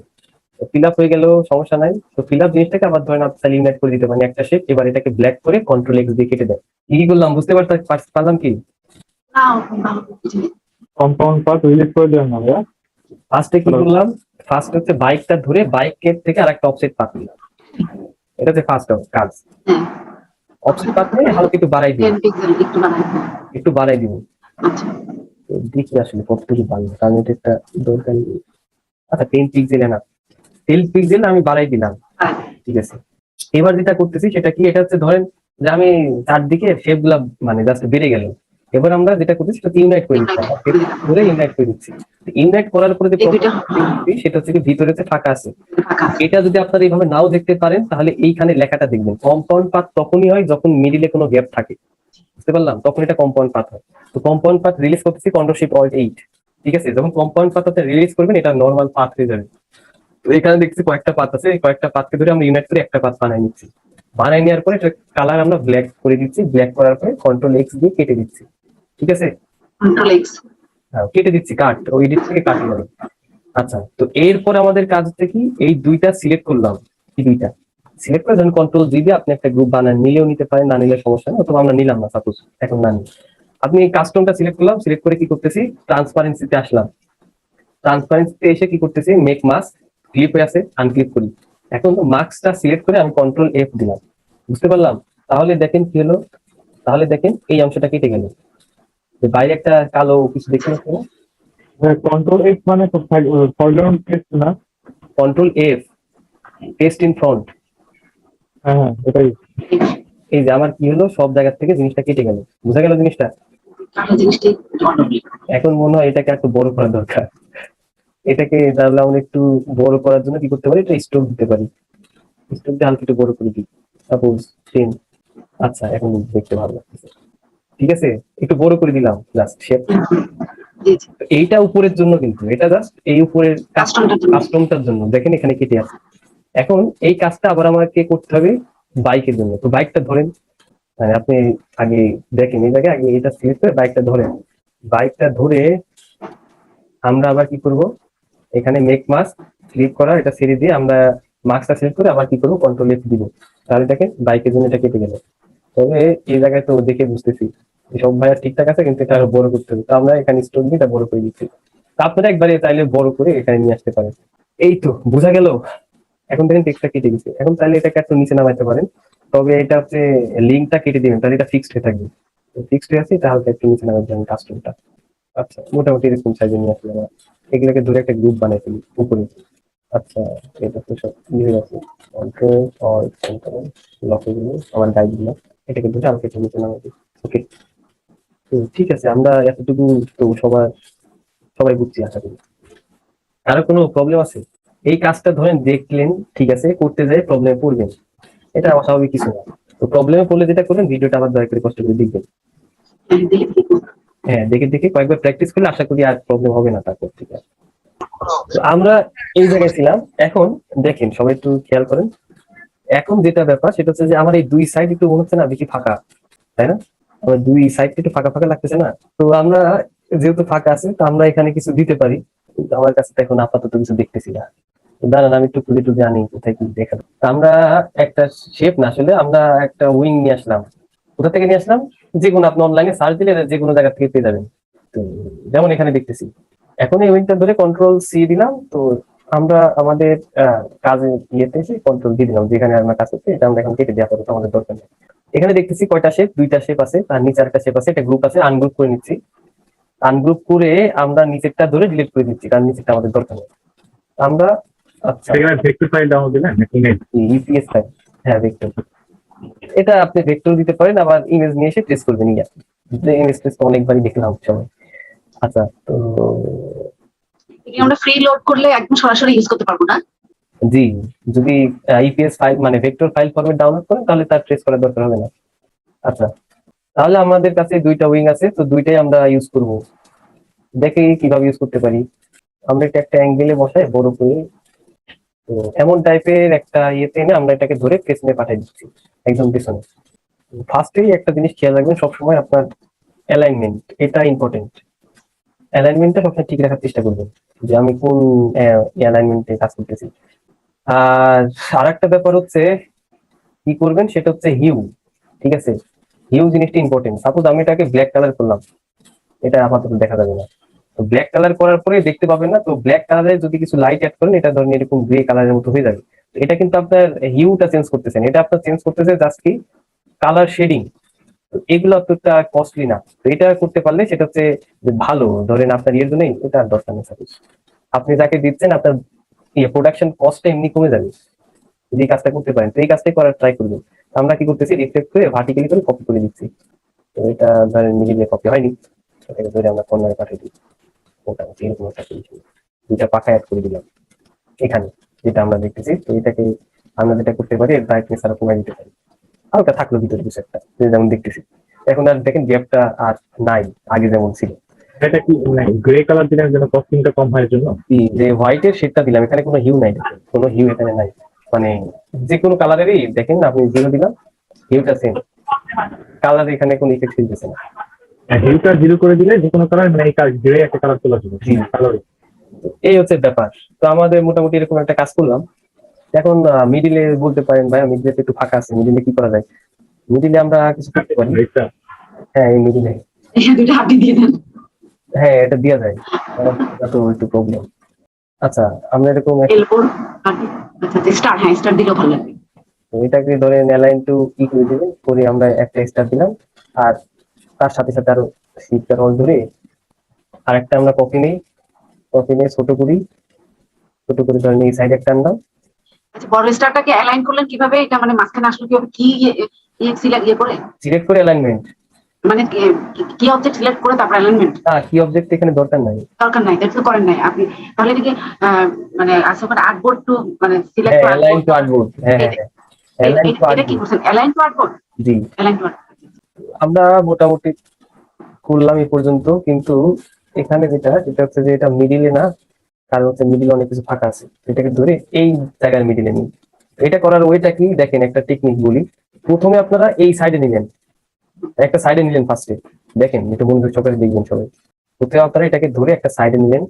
ফিল আপ হয়ে গেলেও সমস্যা নাই। তো ফিল আপ জিনিসটাকে আবার ধরেন আপনি ইউনাইট করে দিতে পারেন একটা শেপ, এবার এটাকে ব্ল্যাক করে কন্ট্রোল এক্স দিয়ে কেটে দেয়। কি করলাম বুঝতে পারলাম কি? না ভালো বুঝিনি। কম্পাউন্ড পার্ট রিলিজ করে দেবেন না ভাইয়া। ফার্স্টে কি করলাম, ফার্স্ট হচ্ছে বাইকটা ধরে বাইকের থেকে আরেকটা অফসেট পাত নিলাম, এটা হচ্ছে ফার্স্ট কাজ। হ্যাঁ অফসেট পাত নিয়ে হালকা একটু বাড়াই দিব, 10 পিক্সেল একটু বানাই। একটু বাড়াই দিব। আচ্ছা তো দেখি আসলে কতটুকু বাড়বে, কারণ এটা একটা দরকারি। আচ্ছা 10 পিক্সেল না, 10 পিক্সেল আমি বাড়াই দিলাম, হ্যাঁ ঠিক আছে। এবার যেটা করতেছি সেটা কি, এটা হচ্ছে ধরেন যে আমি চারদিকে শেপ গুলা মানে জাস্ট বেড়ে গেল। এবার আমরা যেটা করতেছি সেটা ইউনাইট করে দিচ্ছি, ধরে ইউনাইট করে দিচ্ছি। ইউনাইট করার পরে যে এই দুইটা সেটা হচ্ছে কি ভিতরে যে ফাঁকা আছে, ফাঁকা আছে। এটা যদি আপনারা এইভাবে নাও দেখতে পারেন তাহলে এইখানে লেখাটা দেখবেন। কম্পাউন্ড পাথ তখনই হয় যখন মিডিলে কোনো গ্যাপ থাকে, বুঝতে পারলাম, তখন এটা কম্পাউন্ড পাথ হয়। তো কম্পাউন্ড পাথ রিলিজ করতেছি কন্ট্রোল শিফট অল্ট 8, ঠিক আছে। যখন কম্পাউন্ড পাথ রিলিজ করবেন এটা নর্মাল পাথ হয়ে যাবে। তো এখানে দেখছি কয়েকটা পাত আছে, এই কয়েকটা পাতকে ধরে আমরা ইউনাইট করে একটা পাত বানাই নিচ্ছি। বানাই নেওয়ার পরে এটা কালার আমরা ব্ল্যাক করে দিচ্ছি, ব্ল্যাক করার পরে কন্ট্রোল এক্স দিয়ে কেটে দিচ্ছি, ঠিক আছে। Control x. কেটে দিচ্ছি, কাট, ওই এডিট থেকে কাটি যাবে। আচ্ছা, তো এরপর আমাদের কাজ হচ্ছে কি, এই দুইটা সিলেক্ট করলাম, এই দুইটা সিলেক্ট করে যখন কন্ট্রোল জি দিয়ে আপনি একটা গ্রুপ বানান, নিলেও নিতে পারেন, না নিলে সমস্যা নেই, অথবা আমরা নিলাম না সাপোজ, এখন না নিই। আপনি এই কাস্টমটা সিলেক্ট করলাম, সিলেক্ট করে কি করতেছি, ট্রান্সপারেন্সিতে আসলাম। ট্রান্সপারেন্সিতে এসে কি করতেছি, মেক মাস্ক ক্লিপ হয়ে আছে, আনক্লিক করি। এখন মাস্কটা সিলেক্ট করে আমি কন্ট্রোল এফ দিলাম, বুঝতে পারলাম। তাহলে দেখেন কি হলো, তাহলে দেখেন এই অংশটা কেটে গেল, যে বাইরে একটা কালো কিছু দেখতে পাচ্ছেন না। কন্ট্রোল এক্স মানে তো ফরগ্রাউন্ড টেক্সট না? Control F, test in front. হ্যাঁ হ্যাঁ এটাই। এই যে আমার কি হলো, সব জায়গা থেকে জিনিসটা কেটে গেল, বোঝা গেল জিনিসটা। কালো জিনিসটাই এখন মনে হয় এটাকে একটু বড় করা দরকার। এটাকে তাহলে আমরা একটু বড় করার জন্য কি করতে পারি, এটা স্ট্রোক দিতে পারি। স্ট্রোক দিয়ে হালকা একটু বড় করে দিই, সাপোজ 10। আচ্ছা এখন দেখতে ভালো লাগতেছে, ঠিক আছে। একটু বড় করে দিলাম জাস্ট শেপ। জি জি এইটা উপরের জন্য, কিন্তু এটা জাস্ট এই উপরের কাস্টমটার জন্য। কাস্টমটার জন্য, দেখেন এখানে কেটে আছে। এখন এই কাজটা আবার আমাকে করতে হবে বাইকের জন্য। তো বাইকটা ধরেন, মানে আপনি আগে দেখেন এই জায়গায়, আগে এটা সিলেক্ট করে বাইকটা ধরেন। বাইকটা ধরে আমরা আবার কি করব, এখানে মেক মাস্ক ক্লিক করা, এটা ছেড়ে দিয়ে আমরা মাস্কটা সিলেক্ট করে আবার কি করবো, কন্ট্রোল এফ দিব। তাহলে দেখেন বাইকের জন্য এটা কেটে গেল। তবে এই জায়গায় তো দেখে বুঝতেছি সব ভাইয়া ঠিকঠাক আছে, কিন্তু এটা আরো বড় করতে হবে। তো আমরা এখানে স্টোর দিয়ে এটা বড় করে দিচ্ছি। তো আপনারা একবারে তাইলে বড় করে এখানে নিয়ে আসতে পারেন। এই তো বোঝা গেল। এখন দেখেন টেক্সটটা কেটে গেছে, এখন তাহলে এটাকে একটু নিচে নামাইতে পারেন। তবে এটা হচ্ছে লিঙ্কটা কেটে দিবেন, তাহলে এটা ফিক্সড হয়ে থাকবে। ফিক্সড হয়ে আছে, এটা হালকা একটু নিচে নামাই দেবেন কাস্টমটা। আচ্ছা মোটামুটি এরকম সাইজে নিয়ে আসলে আমরা এগুলোকে ধরে একটা গ্রুপ বানাই ফেলি উপরে। আচ্ছা এটা তো সব ইয়ে আছে, কন্ট্রোল অল কন্ট্রোল লক হয়ে গেল আমার গাইড গুলো, এটাকে ধরে আমাকে একটু নিচে নামাই দিই। ওকে, তো ঠিক আছে, আমরা এতটুকু তো সবাই বুঝছি আশা করি। কারো কোনো প্রবলেম আছে? এই কাজটা ধরেন দেখলেন, ঠিক আছে, করতে যাই প্রবলেমে পড়বেন, এটা অস্বাভাবিক কিছু না। তো প্রবলেমে পড়লে যেটা করবেন, ভিডিওটা আবার দয়া করে কষ্ট করে দেখবেন। হ্যাঁ, দেখে দেখে কয়েকবার প্র্যাকটিস করলে আশা করি আর প্রবলেম হবে না তারপর থেকে। তো আমরা এই জায়গায় ছিলাম, এখন দেখেন সবাই একটু খেয়াল করেন। এখন যেটা ব্যাপার সেটা হচ্ছে যে আমার এই দুই সাইড একটু মনে হচ্ছে না বেশি ফাঁকা, তাই না? আমার দুই সাইড একটু ফাঁকা ফাঁকা লাগতেছে না? তো আমরা যেহেতু ফাঁকা আছে, তো আমরা এখানে কিছু দিতে পারি, কিন্তু আমার কাছে তো এখন আপাতত কিছু দেখতেছি না। তো দাঁড়ান আমি একটু খুঁজে টুজে আনি কোথায় কি দেখাবো। তো আমরা একটা শেপ না, আসলে আমরা একটা উইং নিয়ে আসলাম। কোথা থেকে নিয়ে আসলাম? যে কোনো আপনি অনলাইনে সার্চ দিলে যে কোনো জায়গা থেকে পেয়ে যাবেন। তো যেমন এখানে দেখতেছি, এখন এই উইংটা ধরে কন্ট্রোল সি দিলাম। তো আমরা আমাদের কাজে ইয়েতে এসে কন্ট্রোল দিয়ে দিলাম, যেখানে আমরা কাজ করছি এটা আমরা এখন কেটে দেওয়া পড়ে, আমাদের দরকার নেই। এখানে দেখতেছি কয়টা শেপ, দুইটা শেপ আছে, তার নিচে একটা শেপ আছে, একটা গ্রুপ আছে, আনগ্রুপ করে নিচ্ছি। আনগ্রুপ করে আমরা নিচেরটা ধরে ডিলিট করে দিচ্ছি, কারণ নিচেরটা আমাদের দরকার নেই। আমরা আচ্ছা সেখানে ভেক্টর ফাইল ডাউনলোড দিলেন নাকি নেই? ইপিএস ফাইল, হ্যাঁ ভেক্টর, এটা আপনি ভেক্টর দিতে পারেন, আবার ইমেজ নিয়ে এসে টেস্ট করবেন। ইয়া ইমেজ টেস্ট অনেকবারই দেখলাম সবাই। আচ্ছা, তো আমরা ফ্রি লোড করলে একদম সরাসরি ইউজ করতে পারবো না। জি, যদি ইপিএস ফাইল মানে ভেক্টর ফাইল ফরম্যাট ডাউনলোড করেন তাহলে তার ট্রেস করার দরকার হবে না। আচ্ছা, তাহলে আমাদের কাছে দুইটা উইং আছে, তো দুইটাই আমরা ইউজ করব। দেখি কিভাবে ইউজ করতে পারি। আমরা এটা একটা অ্যাঙ্গেলে বসাই বড় করে, তো এমন টাইপের একটা ইয়েতে এনে আমরা এটাকে ধরে পেছনে পাঠিয়ে দিচ্ছি, একদম পেছনে। ফার্স্টেই একটা জিনিস খেয়াল রাখবেন, সবসময় আপনার অ্যালাইনমেন্ট, এটা ইম্পর্টেন্ট। অ্যালাইনমেন্টটা সবসময় ঠিক রাখার চেষ্টা করবেন, যে আমি কোন অ্যালাইনমেন্টে কাজ করতেছি। আর আরেকটা ব্যাপার হচ্ছে কি করবেন, সেটা হচ্ছে হিউ। ঠিক আছে, হিউ জিনিসটা ইম্পর্টেন্ট। সাপোজ আমি এটাকে ব্ল্যাক কালার করলাম, এটা আপাতত দেখা যাবে না। তো ব্ল্যাক কালার করার পরে দেখতে পাবেন না। তো ব্ল্যাক কালারে যদি কিছু লাইট অ্যাড করেন, এটা ধরেন এরকম গ্রে কালারের মতো হয়ে যাবে। তো এটা কিন্তু আপনার হিউটা চেঞ্জ করতেছেন, এটা আপনার চেঞ্জ করতেছে জাস্ট কি কালার শেডিং। তো এগুলো তো একটা কস্টলি না। তো এটা করতে পারলে সেটা হচ্ছে যে ভালো। ধরেন আপনার ইয়ের জন্য এটা আর দরকার নেই। সাপোজ আপনি যাকে দিচ্ছেন, আপনার প্রোডাকশন কস্টটা এমনি কমে যাবে যদি এই কাজটা করতে পারেন। তো এই কাজটাই করার ট্রাই করবেন। আমরা কি করতেছি, রিফ্লেক্ট করে ভার্টিক্যালি করে কপি করে দিচ্ছি। তো এটা ধরেন মিডিলে কপি হয়নি, এটাকে ধরে আমরা কর্নারে পাঠিয়ে দিই। মোটামুটি এরকম একটা পজিশন, দুইটা পাখা অ্যাড করে দিলাম এখানে, যেটা আমরা দেখতেছি। তো এটাকে আমরা যেটা করতে পারি, ব্রাইটনেস আরো কমাই দিতে পারি, হালকা থাকলো ভিতরে কিছু একটা, যেমন দেখতেছি। এখন আর দেখেন গ্যাপটা আর নাই, আগে যেমন ছিল। এটা কি গ্রে কালার দিনের জন্য কস্টিংটা কম হয় এর জন্য? যে হোয়াইটের শেডটা দিলাম, এখানে কোনো হিউ নাই, দেখেন কোনো হিউ এখানে নাই। মানে যে কোনো কালারেরই দেখেন আপনি জিরো দিলাম, হিউটা সেম কালার, এখানে কোনো ইফেক্ট ফিলতেছে না। হিউটা জিরো করে দিলে যে কোনো কালার মানে গ্রে একটা কালার চলে আসবে জি। কালার। এই হচ্ছে ব্যাপার। তো আমাদের মোটামুটি এরকম একটা কাজ করলাম। এখন মিডিলে বলতে পারেন ভাই মিডিলে একটু ফাঁকা আছে, মিডিলে কি করা যায়? মিডিলে আমরা কিছু করতে পারি। হ্যাঁ, এই মিডিলে, এই দুটো হাতি দিয়ে দেন। হ্যাঁ এটা দেওয়া যায়, কারণ এটা তো একটু প্রবলেম। আচ্ছা, আমরা এরকম এরপর আচ্ছা স্টার, হ্যাঁ স্টার দিলেও ভালো লাগবে। তো এটাকে ধরেন অ্যালাইন টু ই করে দিবেন, করে আমরা একটা স্টার দিলাম। আর তার সাথে সাথে আরো শিফট রোল ধরে আরেকটা আমরা কপি নেই, কপি নিয়ে ছোট করি, ছোট করে ধরেন এই সাইড একটা আনলাম। আচ্ছা বড় স্টারটাকে অ্যালাইন করলেন কিভাবে? এটা মানে মাঝখানে আসলে কিভাবে, কি ইয়ে করে সিলেক্ট করে অ্যালাইনমেন্ট। মানে কি অবজেক্ট সিলেক্ট করে তারপর অ্যালাইনমেন্ট? কি অবজেক্ট এখানে দরকার নাই। দরকার নাই, এটা তো করেন নাই আপনি। তাহলে এদিকে মানে আছে ওখানে আর্টবোর্ড টু মানে সিলেক্ট হ্যাঁ, করা অ্যালাইন টু আর্টবোর্ড, হ্যাঁ হ্যাঁ হ্যাঁ, অ্যালাইন টু এটা কি আর্টবোর্ড। করছেন? অ্যালাইন টু আর্টবোর্ড, জি, অ্যালাইন টু আমরা মোটামুটি করলাম এই পর্যন্ত, কিন্তু এখানে যেটা সেটা হচ্ছে যে এটা মিডিলে না, কারণ হচ্ছে মিডিলে অনেক কিছু ফাঁকা আছে। এটাকে ধরে এই জায়গার মিডিলে নিই। এটা করার ওয়েটা কি দেখেন, একটা টেকনিক বলি। প্রথমে আপনারা এই সাইডে নিলেন, একটা সাইডে নিলেন ফার্স্টে, দেখেন একটু মনোযোগ সহকারে দেখবেন সবাই। প্রথমে আপনারা এটাকে ধরে একটা সাইডে নিলেন,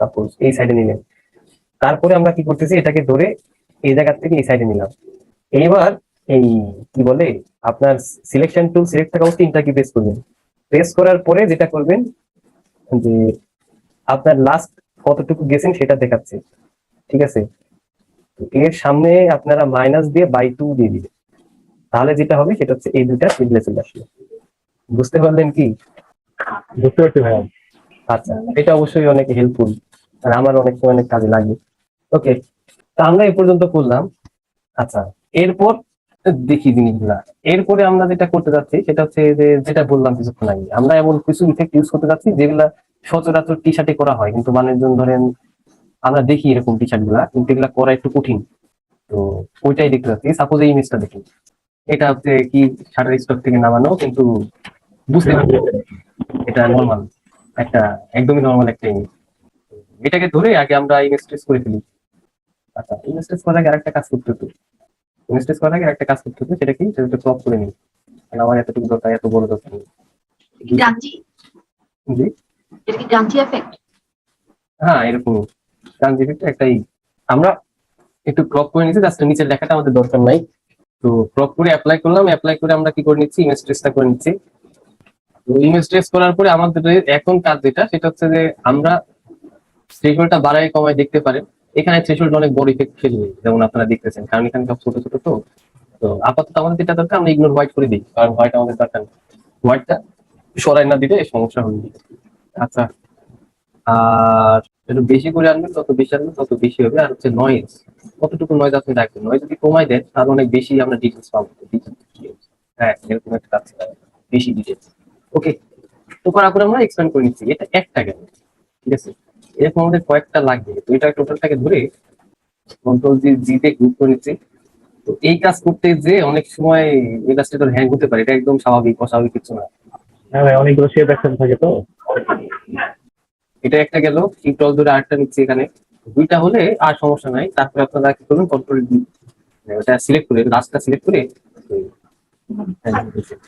সাপোজ এই সাইডে নিলেন। তারপরে আমরা কি করতেছি, এটাকে ধরে এই জায়গা থেকে এই সাইডে নিলাম। এইবার এই কি বলে আপনার সিলেকশন টুল সিলেক্ট থাকা অবস্থায় তিনটা কি প্রেস করবেন। প্রেস করার পরে যেটা করবেন যে আপনার লাস্ট কতটুকু গেছেন সেটা দেখাচ্ছে। ঠিক আছে, তো এর সামনে আপনারা মাইনাস দিয়ে বাই 2 দিয়ে দিবেন। তাহলে যেটা হবে সেটা হচ্ছে এই দুইটা মিডলে চলে আসলো। বুঝতে পারলেন কি? বুঝতে পারছি ভাইয়া। আচ্ছা, এটা অবশ্যই অনেক হেল্পফুল, আর আমার অনেক সময় অনেক কাজে লাগে। ওকে, তা আমরা এই পর্যন্ত করলাম। আচ্ছা, এরপর দেখি জিনিসগুলা। এরপরে আমরা যেটা করতে যাচ্ছি সেটা হচ্ছে যে যেটা বললাম কিছুক্ষণ আগে, আমরা এমন কিছু ইফেক্ট ইউজ করতে যাচ্ছি যেগুলা সচরাচর টি শার্টে করা হয়, কিন্তু মানুষজন ধরেন আমরা দেখি এরকম টি শার্ট গুলা, কিন্তু এগুলা করা একটু কঠিন। তো ওইটাই দেখতে যাচ্ছি। সাপোজ এই ইমেজটা দেখি, এটা হচ্ছে কি শার্টের স্টক থেকে নামানো, কিন্তু বুঝতে পারছি এটা নর্মাল একটা, একদমই নর্মাল একটা ইমেজ। এটাকে ধরে আগে আমরা ইমেজ ট্রেস করে ফেলি। আচ্ছা, ইমেজ ট্রেস করার আগে আরেকটা কাজ করতে হতো, ইমেজ ট্রেস করার আগে একটা কাজ করতে হতো, সেটা কি, সেটা ক্রপ করে নিই। কারণ আমার এতটুকু দরকার, এত বড় দরকার নেই। গাঞ্জি, জি, এটা কি গাঞ্জি এফেক্ট? হ্যাঁ এরকম ট্রানজিশনটা একটাই। আমরা একটু ক্রপ করে নিচ্ছি, জাস্ট নিচের লেখাটা আমাদের দরকার নাই। তো ক্রপ করে অ্যাপ্লাই করলাম, অ্যাপ্লাই করে আমরা কি করে নিচ্ছি, ইমেজ ট্রেসটা করে নিচ্ছি। তো ইমেজ ট্রেস করার পরে আমাদের এখন কাজ যেটা সেটা হচ্ছে যে আমরা থ্রেশহোল্ডটা বাড়াই কমায় দেখতে পারেন। এখানে থ্রেশহোল্ড অনেক বড় ইফেক্ট ফেলবে, যেমন আপনারা দেখতেছেন, কারণ এখানে সব ছোট ছোট। তো তো আপাতত আমাদের যেটা দরকার, আমরা ইগনোর হোয়াইট করে দিই, কারণ হোয়াইট আমাদের দরকার নেই। হোয়াইটটা সরাই না দিলে সমস্যা হবে। আচ্ছা, আর একটু বেশি করে আনবেন, তত বেশি আনবেন তত বেশি হবে। আর হচ্ছে নয়েজ, কতটুকু নয়েজ আপনি রাখবেন। নয়েজ যদি কমাই দেন তাহলে অনেক বেশি আমরা ডিটেলস পাবো। হ্যাঁ, এরকম একটা কাজ, বেশি ডিটেলস। ওকে, তো করার পরে আমরা এক্সপ্যান্ড করে নিচ্ছি। এটা একটা গেল, ঠিক আছে। এরকম আমাদের কয়েকটা লাগবে। তো এটা টোটালটাকে ধরে কন্ট্রোল জি তে গ্রুপ করে নিচ্ছি। তো এই কাজ করতে যে অনেক সময় ইলাস্ট্রেটর হ্যাং হতে পারে, এটা একদম স্বাভাবিক, অস্বাভাবিক কিছু না। হ্যাঁ ভাই, অনেকগুলো শেপ অ্যাকশন থাকে তো। এটা একটা গেল, শিফট ধরে আরেকটা নিচ্ছি এখানে। দুইটা হলে আর সমস্যা নাই। তারপরে আপনারা কি করবেন, কন্ট্রোল ওটা সিলেক্ট করে লাস্টটা সিলেক্ট করে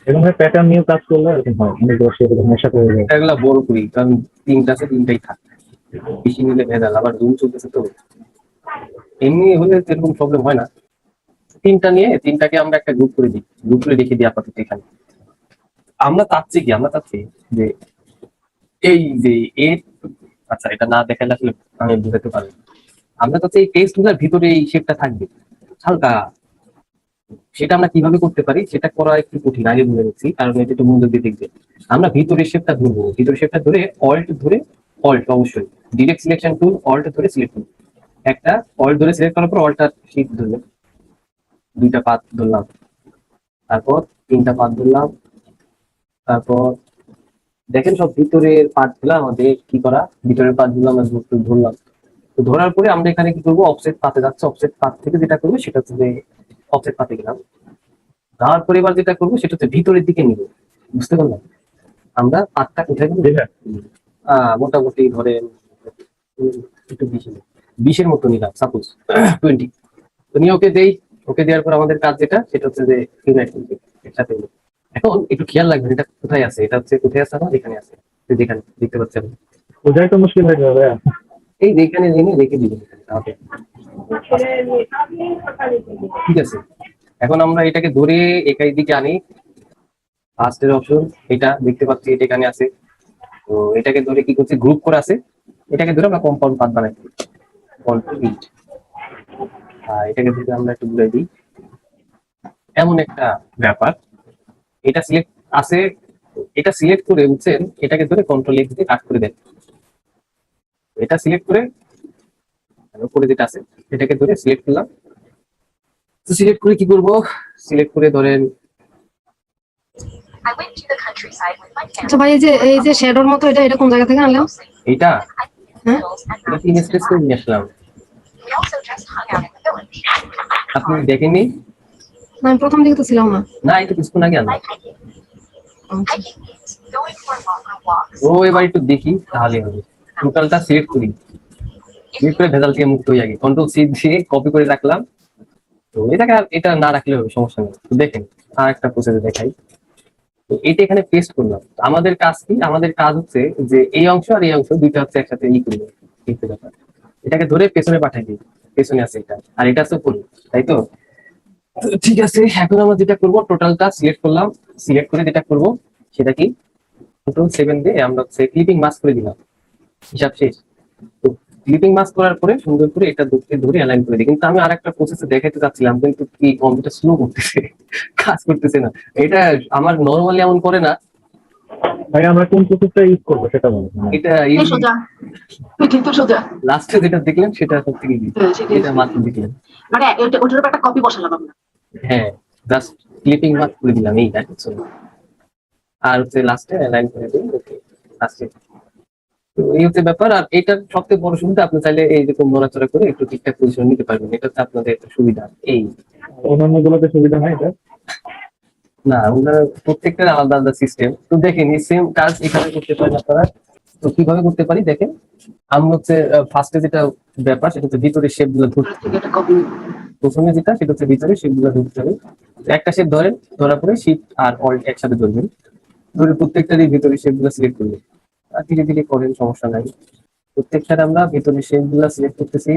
এবং প্যাটার্ন নিয়ে কাজ করলে এরকম হয়, অনেক বছর এরকম একসাথে হয়ে যায়। এগুলা বড় করি, কারণ তিনটা আছে, তিনটাই থাক, বেশি নিলে ভেজাল, আবার রুম চলতেছে তো। এমনি হলে তো এরকম প্রবলেম হয় না। তিনটা নিয়ে তিনটাকে আমরা একটা গ্রুপ করে দিই, গ্রুপ করে রেখে দিই আপাতত এখানে। আমরা চাচ্ছি যে এই যে এর, আচ্ছা এটা না দেখালে আসলে আমি বুঝাতে পারবো না। আমরা চাচ্ছি এই টেক্সট গুলোর ভিতরে এই শেপটা থাকবে হালকা। সেটা আমরা কিভাবে করতে পারি সেটা করা একটু কঠিন, আগে বলে নিচ্ছি, কারণ এটা একটু মনোযোগ দিয়ে দেখবে। আমরা ভিতরের শেপটা ধরবো, ভিতরের শেপটা ধরে অল্ট অবশ্যই ডিরেক্ট সিলেকশন টুল অল্ট ধরে সিলেক্ট করবো। একটা অল্ট ধরে সিলেক্ট করার পর অল্টার শিফট ধরলাম, দুইটা পাত ধরলাম, তারপর তিনটা পাত ধরলাম, তারপর দেখেন সব ভিতরের পার্ট গুলা আমাদের কি করা, ভিতরের পার্ট গুলো আমরা ধরলাম। তো ধরার পরে আমরা এখানে কি করবো, অফসেট পাতে যাচ্ছে, অফসেট পাত থেকে যেটা করবো সেটা হচ্ছে যে অফসেট পাতে গেলাম। তারপরে এবার যেটা করবো সেটা হচ্ছে ভিতরের দিকে নিব, বুঝতে পারলাম? আমরা পাতটা কোথায় নিব? মোটামুটি ধরেন একটু 20-এর মতো নিলাম, সাপোজ 20। তো নিয়ে ওকে দেই, ওকে দেওয়ার পর আমাদের কাজ যেটা সেটা হচ্ছে যে ইউনাইট করবে একসাথে নিব। এখন একটু খেয়াল রাখবেন এটা কোথায় আছে, এটা হচ্ছে কোথায় আছে, আমার এখানে আছে, যেখানে দেখতে পাচ্ছেন। বোঝাই তো মুশকিল হয়ে যাবে। এই যেখানে জেনে রেখে দিবেন এখানে, তাহলে ঠিক আছে। এখন আমরা এটাকে ধরে একাই দিকে আনি, ফার্স্টের অপশন এটা দেখতে পাচ্ছি, এটা এখানে আছে। তো এটাকে ধরে কি করছে, গ্রুপ করে আছে, এটাকে ধরে আমরা কম্পাউন্ড পাথ বানাই, কমপ্লিট। আর এটাকে ধরে আমরা একটু ঘুরে দিই, এমন একটা ব্যাপার। এটা সিলেক্ট আছে, এটা সিলেক্ট করে বুঝছেন, এটাকে ধরে কন্ট্রোল এক্স দিয়ে কাট করে দেন। এটা সিলেক্ট করে উপরে যেটা আছে এটাকে ধরে সিলেক্ট করলাম। তো সিলেক্ট করে কি করব, সিলেক্ট করে ধরেন আচ্ছা ভাই, এই যে শ্যাডোর মতো, এটা কোন জায়গা থেকে আনলাম? এইটা হ্যাঁ, এটা তিন স্পেস করে নিয়ে আসলাম। আপনি দেখেননি? না, আমি প্রথম দিকে তো ছিলাম না। না, এটা কিছুক্ষণ আগে আনলাম। আচ্ছা। ও এবার একটু দেখি তাহলে হবে। টোটালটা সিলেক্ট করি, সিলেক্ট করে ভেজাল থেকে মুক্ত হয়ে যাবে, কন্ট্রোল সি দিয়ে কপি করে রাখলাম। তো এটাকে আর এটা না রাখলে হবে, সমস্যা নেই। তো দেখেন আর একটা প্রসেস দেখাই। তো এটা এখানে পেস্ট করলাম। তো আমাদের কাজ কি, আমাদের কাজ হচ্ছে যে এই অংশ আর এই অংশ দুইটা হচ্ছে একসাথে ই করবো, এটাকে ধরে পেছনে পাঠাই দিই, পেছনে আছে এটা আর এটা আছে উপরে, তাই তো? তো ঠিক আছে, এখন আমরা যেটা করবো টোটালটা সিলেক্ট করলাম, সিলেক্ট করে যেটা করবো সেটা কি, কন্ট্রোল 7 দিয়ে আমরা ক্লিপিং মাস্ক করে দিলাম, হিসাব শেষ। তো ক্লিপিং মাস্ক করার পরে সুন্দর করে এটা ধরে অ্যালাইন করে দিই। কিন্তু আমি আরেকটা প্রসেসে দেখাতে চাচ্ছিলাম, কিন্তু কি কম্পিউটার স্লো করতেছে, কাজ করতেছে না। এটা আমার নরমালি এমন করে না। ভাই আমরা কোন প্রসেসটা ইউজ করবো সেটা বলো। এটা এই সোজা, ঠিক তো সোজা। লাস্টে যেটা দেখলেন সেটা সব থেকে সেটাই। এটা মাত্র দেখলেন। মানে ওটার উপর একটা কপি বসালাম আমরা। হ্যাঁ, জাস্ট ক্লিপিং মাস্ক করে দিলাম, এই দেখো। আর হচ্ছে লাস্টে অ্যালাইন করে দিই, ওকে লাস্টে। তো এই হচ্ছে ব্যাপার। আর এটার সবথেকে বড় সুবিধা, আপনি চাইলে এইরকম নড়াচড়া করে একটু ঠিকঠাক পজিশন নিতে পারবেন, এটা হচ্ছে আপনাদের একটা সুবিধা। এই অন্যান্য গুলোতে সুবিধা নাই এটা? না, ওনার প্রত্যেকটার আলাদা আলাদা সিস্টেম। তো দেখেন এই সেম কাজ এখানে করতে পারেন আপনারা। তো কিভাবে করতে পারি দেখেন, আমি হচ্ছে ফার্স্টে যেটা ব্যাপার সেটা হচ্ছে ভিতরে শেপ গুলো ধরতে হবে। এটা কপি। প্রথমে যেটা সেটা হচ্ছে ভিতরে শেপ গুলো ধরতে হবে। একটা শেপ ধরেন, ধরার পরে শিফট আর অল্ট একসাথে ধরবেন, ধরে প্রত্যেকটারই ভিতরে শেপ গুলো সিলেক্ট করবেন। আর ধীরে ধীরে করেন, সমস্যা নাই। প্রত্যেকটার আমরা ভিতরে শেপ গুলা সিলেক্ট করতেছি।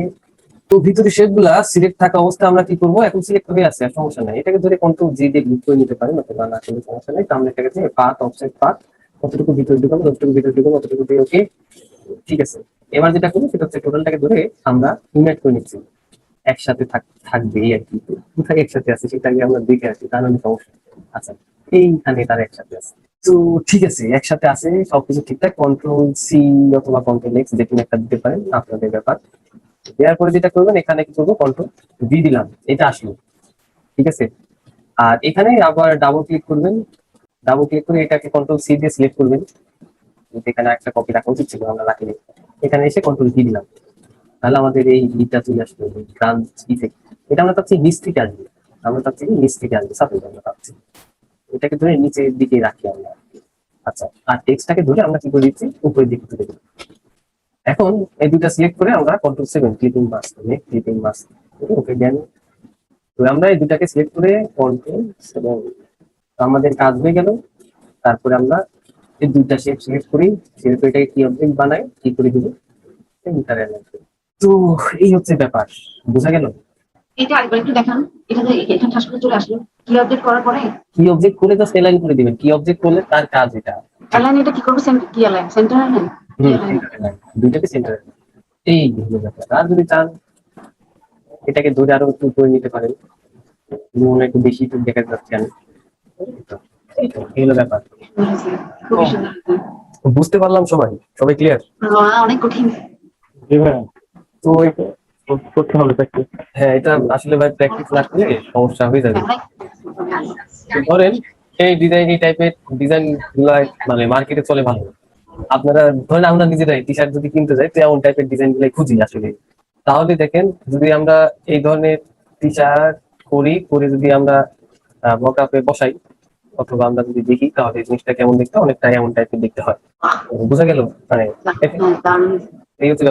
তো ভিতরে শেপ গুলা সিলেক্ট থাকা অবস্থায় আমরা কি করবো, এখন সিলেক্ট হয়ে আছে, আর সমস্যা নাই। এটাকে ধরে কন্ট্রোল জি দিয়ে ক্লিক করে নিতে পারেন, অথবা না করলে সমস্যা নাই। তো আমরা এটাকে পাথ, অফসেট পাথ, কতটুকু ভিতরে ঢুকাবো, কতটুকু ভিতরে ঢুকাবো, কতটুকু দিয়ে ওকে, ঠিক আছে। এবার যেটা করবো সেটা হচ্ছে টোটালটাকে ধরে আমরা ইউনাইট করে নিচ্ছি, একসাথে থাকবে আর কি। কোথায় একসাথে আছে সেটা আগে আমরা দেখে আসি, তাহলে সমস্যা। আচ্ছা, এইখানে তারা একসাথে আছে। তো ঠিক আছে, একসাথে আছে, সবকিছু ঠিকঠাক। কন্ট্রোল সি অথবা কন্ট্রোল এক্স যে কোনো একটা দিতে পারেন, আপনাদের ব্যাপার। দেওয়ার পরে যেটা করবেন, এখানে কি করবো, কন্ট্রোল ভি দিলাম, এটা আসলো, ঠিক আছে। আর এখানে আবার ডাবল ক্লিক করবেন, ডাবল ক্লিক করে এটাকে কন্ট্রোল সি দিয়ে সিলেক্ট করবেন। এখানে একটা কপি রাখা উচিত ছিল, আমরা রাখিনি। এখানে এসে কন্ট্রোল ভি দিলাম, তাহলে আমাদের এই ইটা চলে আসলো, ব্রাঞ্চ ইফেক্ট। এটা আমরা চাচ্ছি নিচ থেকে আসবে, আমরা চাচ্ছি নিচ থেকে আসবে, সাপোজ আমরা চাচ্ছি এটাকে ধরে নিচের দিকে রাখি আমরা। আচ্ছা, আর টেক্সটটাকে ধরে আমরা কি করে দিচ্ছি, উপরের দিকে তুলে দিই। এখন এই দুটা সিলেক্ট করে আমরা control 7 clipping mask, clipping mask okay then. তো আমরা এই দুটাকে সিলেক্ট করে কন্ট্রোল 7 তো আমাদের কাজ হয়ে গেল। তারপরে আমরা এই দুইটা শেপ সিলেক্ট করি, সিলেক্ট করে এটাকে কি অবজেক্ট বানাই, কি করে দিব, ইন্টার অ্যালাইন করি। তো এই হচ্ছে ব্যাপার, বোঝা গেল? এটা আরেকবার একটু দেখান। এটা যে এটা ঠাস করে চলে আসলো, কি আপডেট করার পরে কি অবজেক্ট করলে জাস্ট অ্যালাইন করে দিবেন, কি অবজেক্ট করলে তার কাজ এটা। অ্যালাইন এটা কি করবে? কি align? Centre align? center align, দুইটাকে সেন্টার। এই হলো ব্যাপার। আর যদি চান এটাকে ধরে আরো একটু করে নিতে পারেন, মনে একটু বেশি একটু দেখা যাচ্ছে আমি। এই হলো ব্যাপার। খুবই সুন্দর। বুঝতে পারলাম সবাই, সবাই ক্লিয়ার? অনেক কঠিন। জি ভাইয়া, তো করতে হবে প্র্যাকটিস। হ্যাঁ, এটা আসলে ভাই প্র্যাকটিস না করলে সমস্যা হয়ে যাবে। তো ধরেন এই ডিজাইন, এই টাইপের ডিজাইন গুলা মানে মার্কেটে চলে ভালো। আপনারা ধরেন আমরা নিজেরাই টি শার্ট যদি কিনতে যাই তো এমন টাইপের ডিজাইন গুলাই খুঁজি আসলে। তাহলে দেখেন যদি আমরা এই ধরনের টি শার্ট করে যদি আমরা মকআপে বসাই অথবা আমরা যদি দেখি তাহলে জিনিসটা কেমন দেখতে হয়, অনেকটা এমন টাইপের দেখতে হয়। বোঝা গেল? মানে দারুণ। এই হচ্ছে ব্যাপার।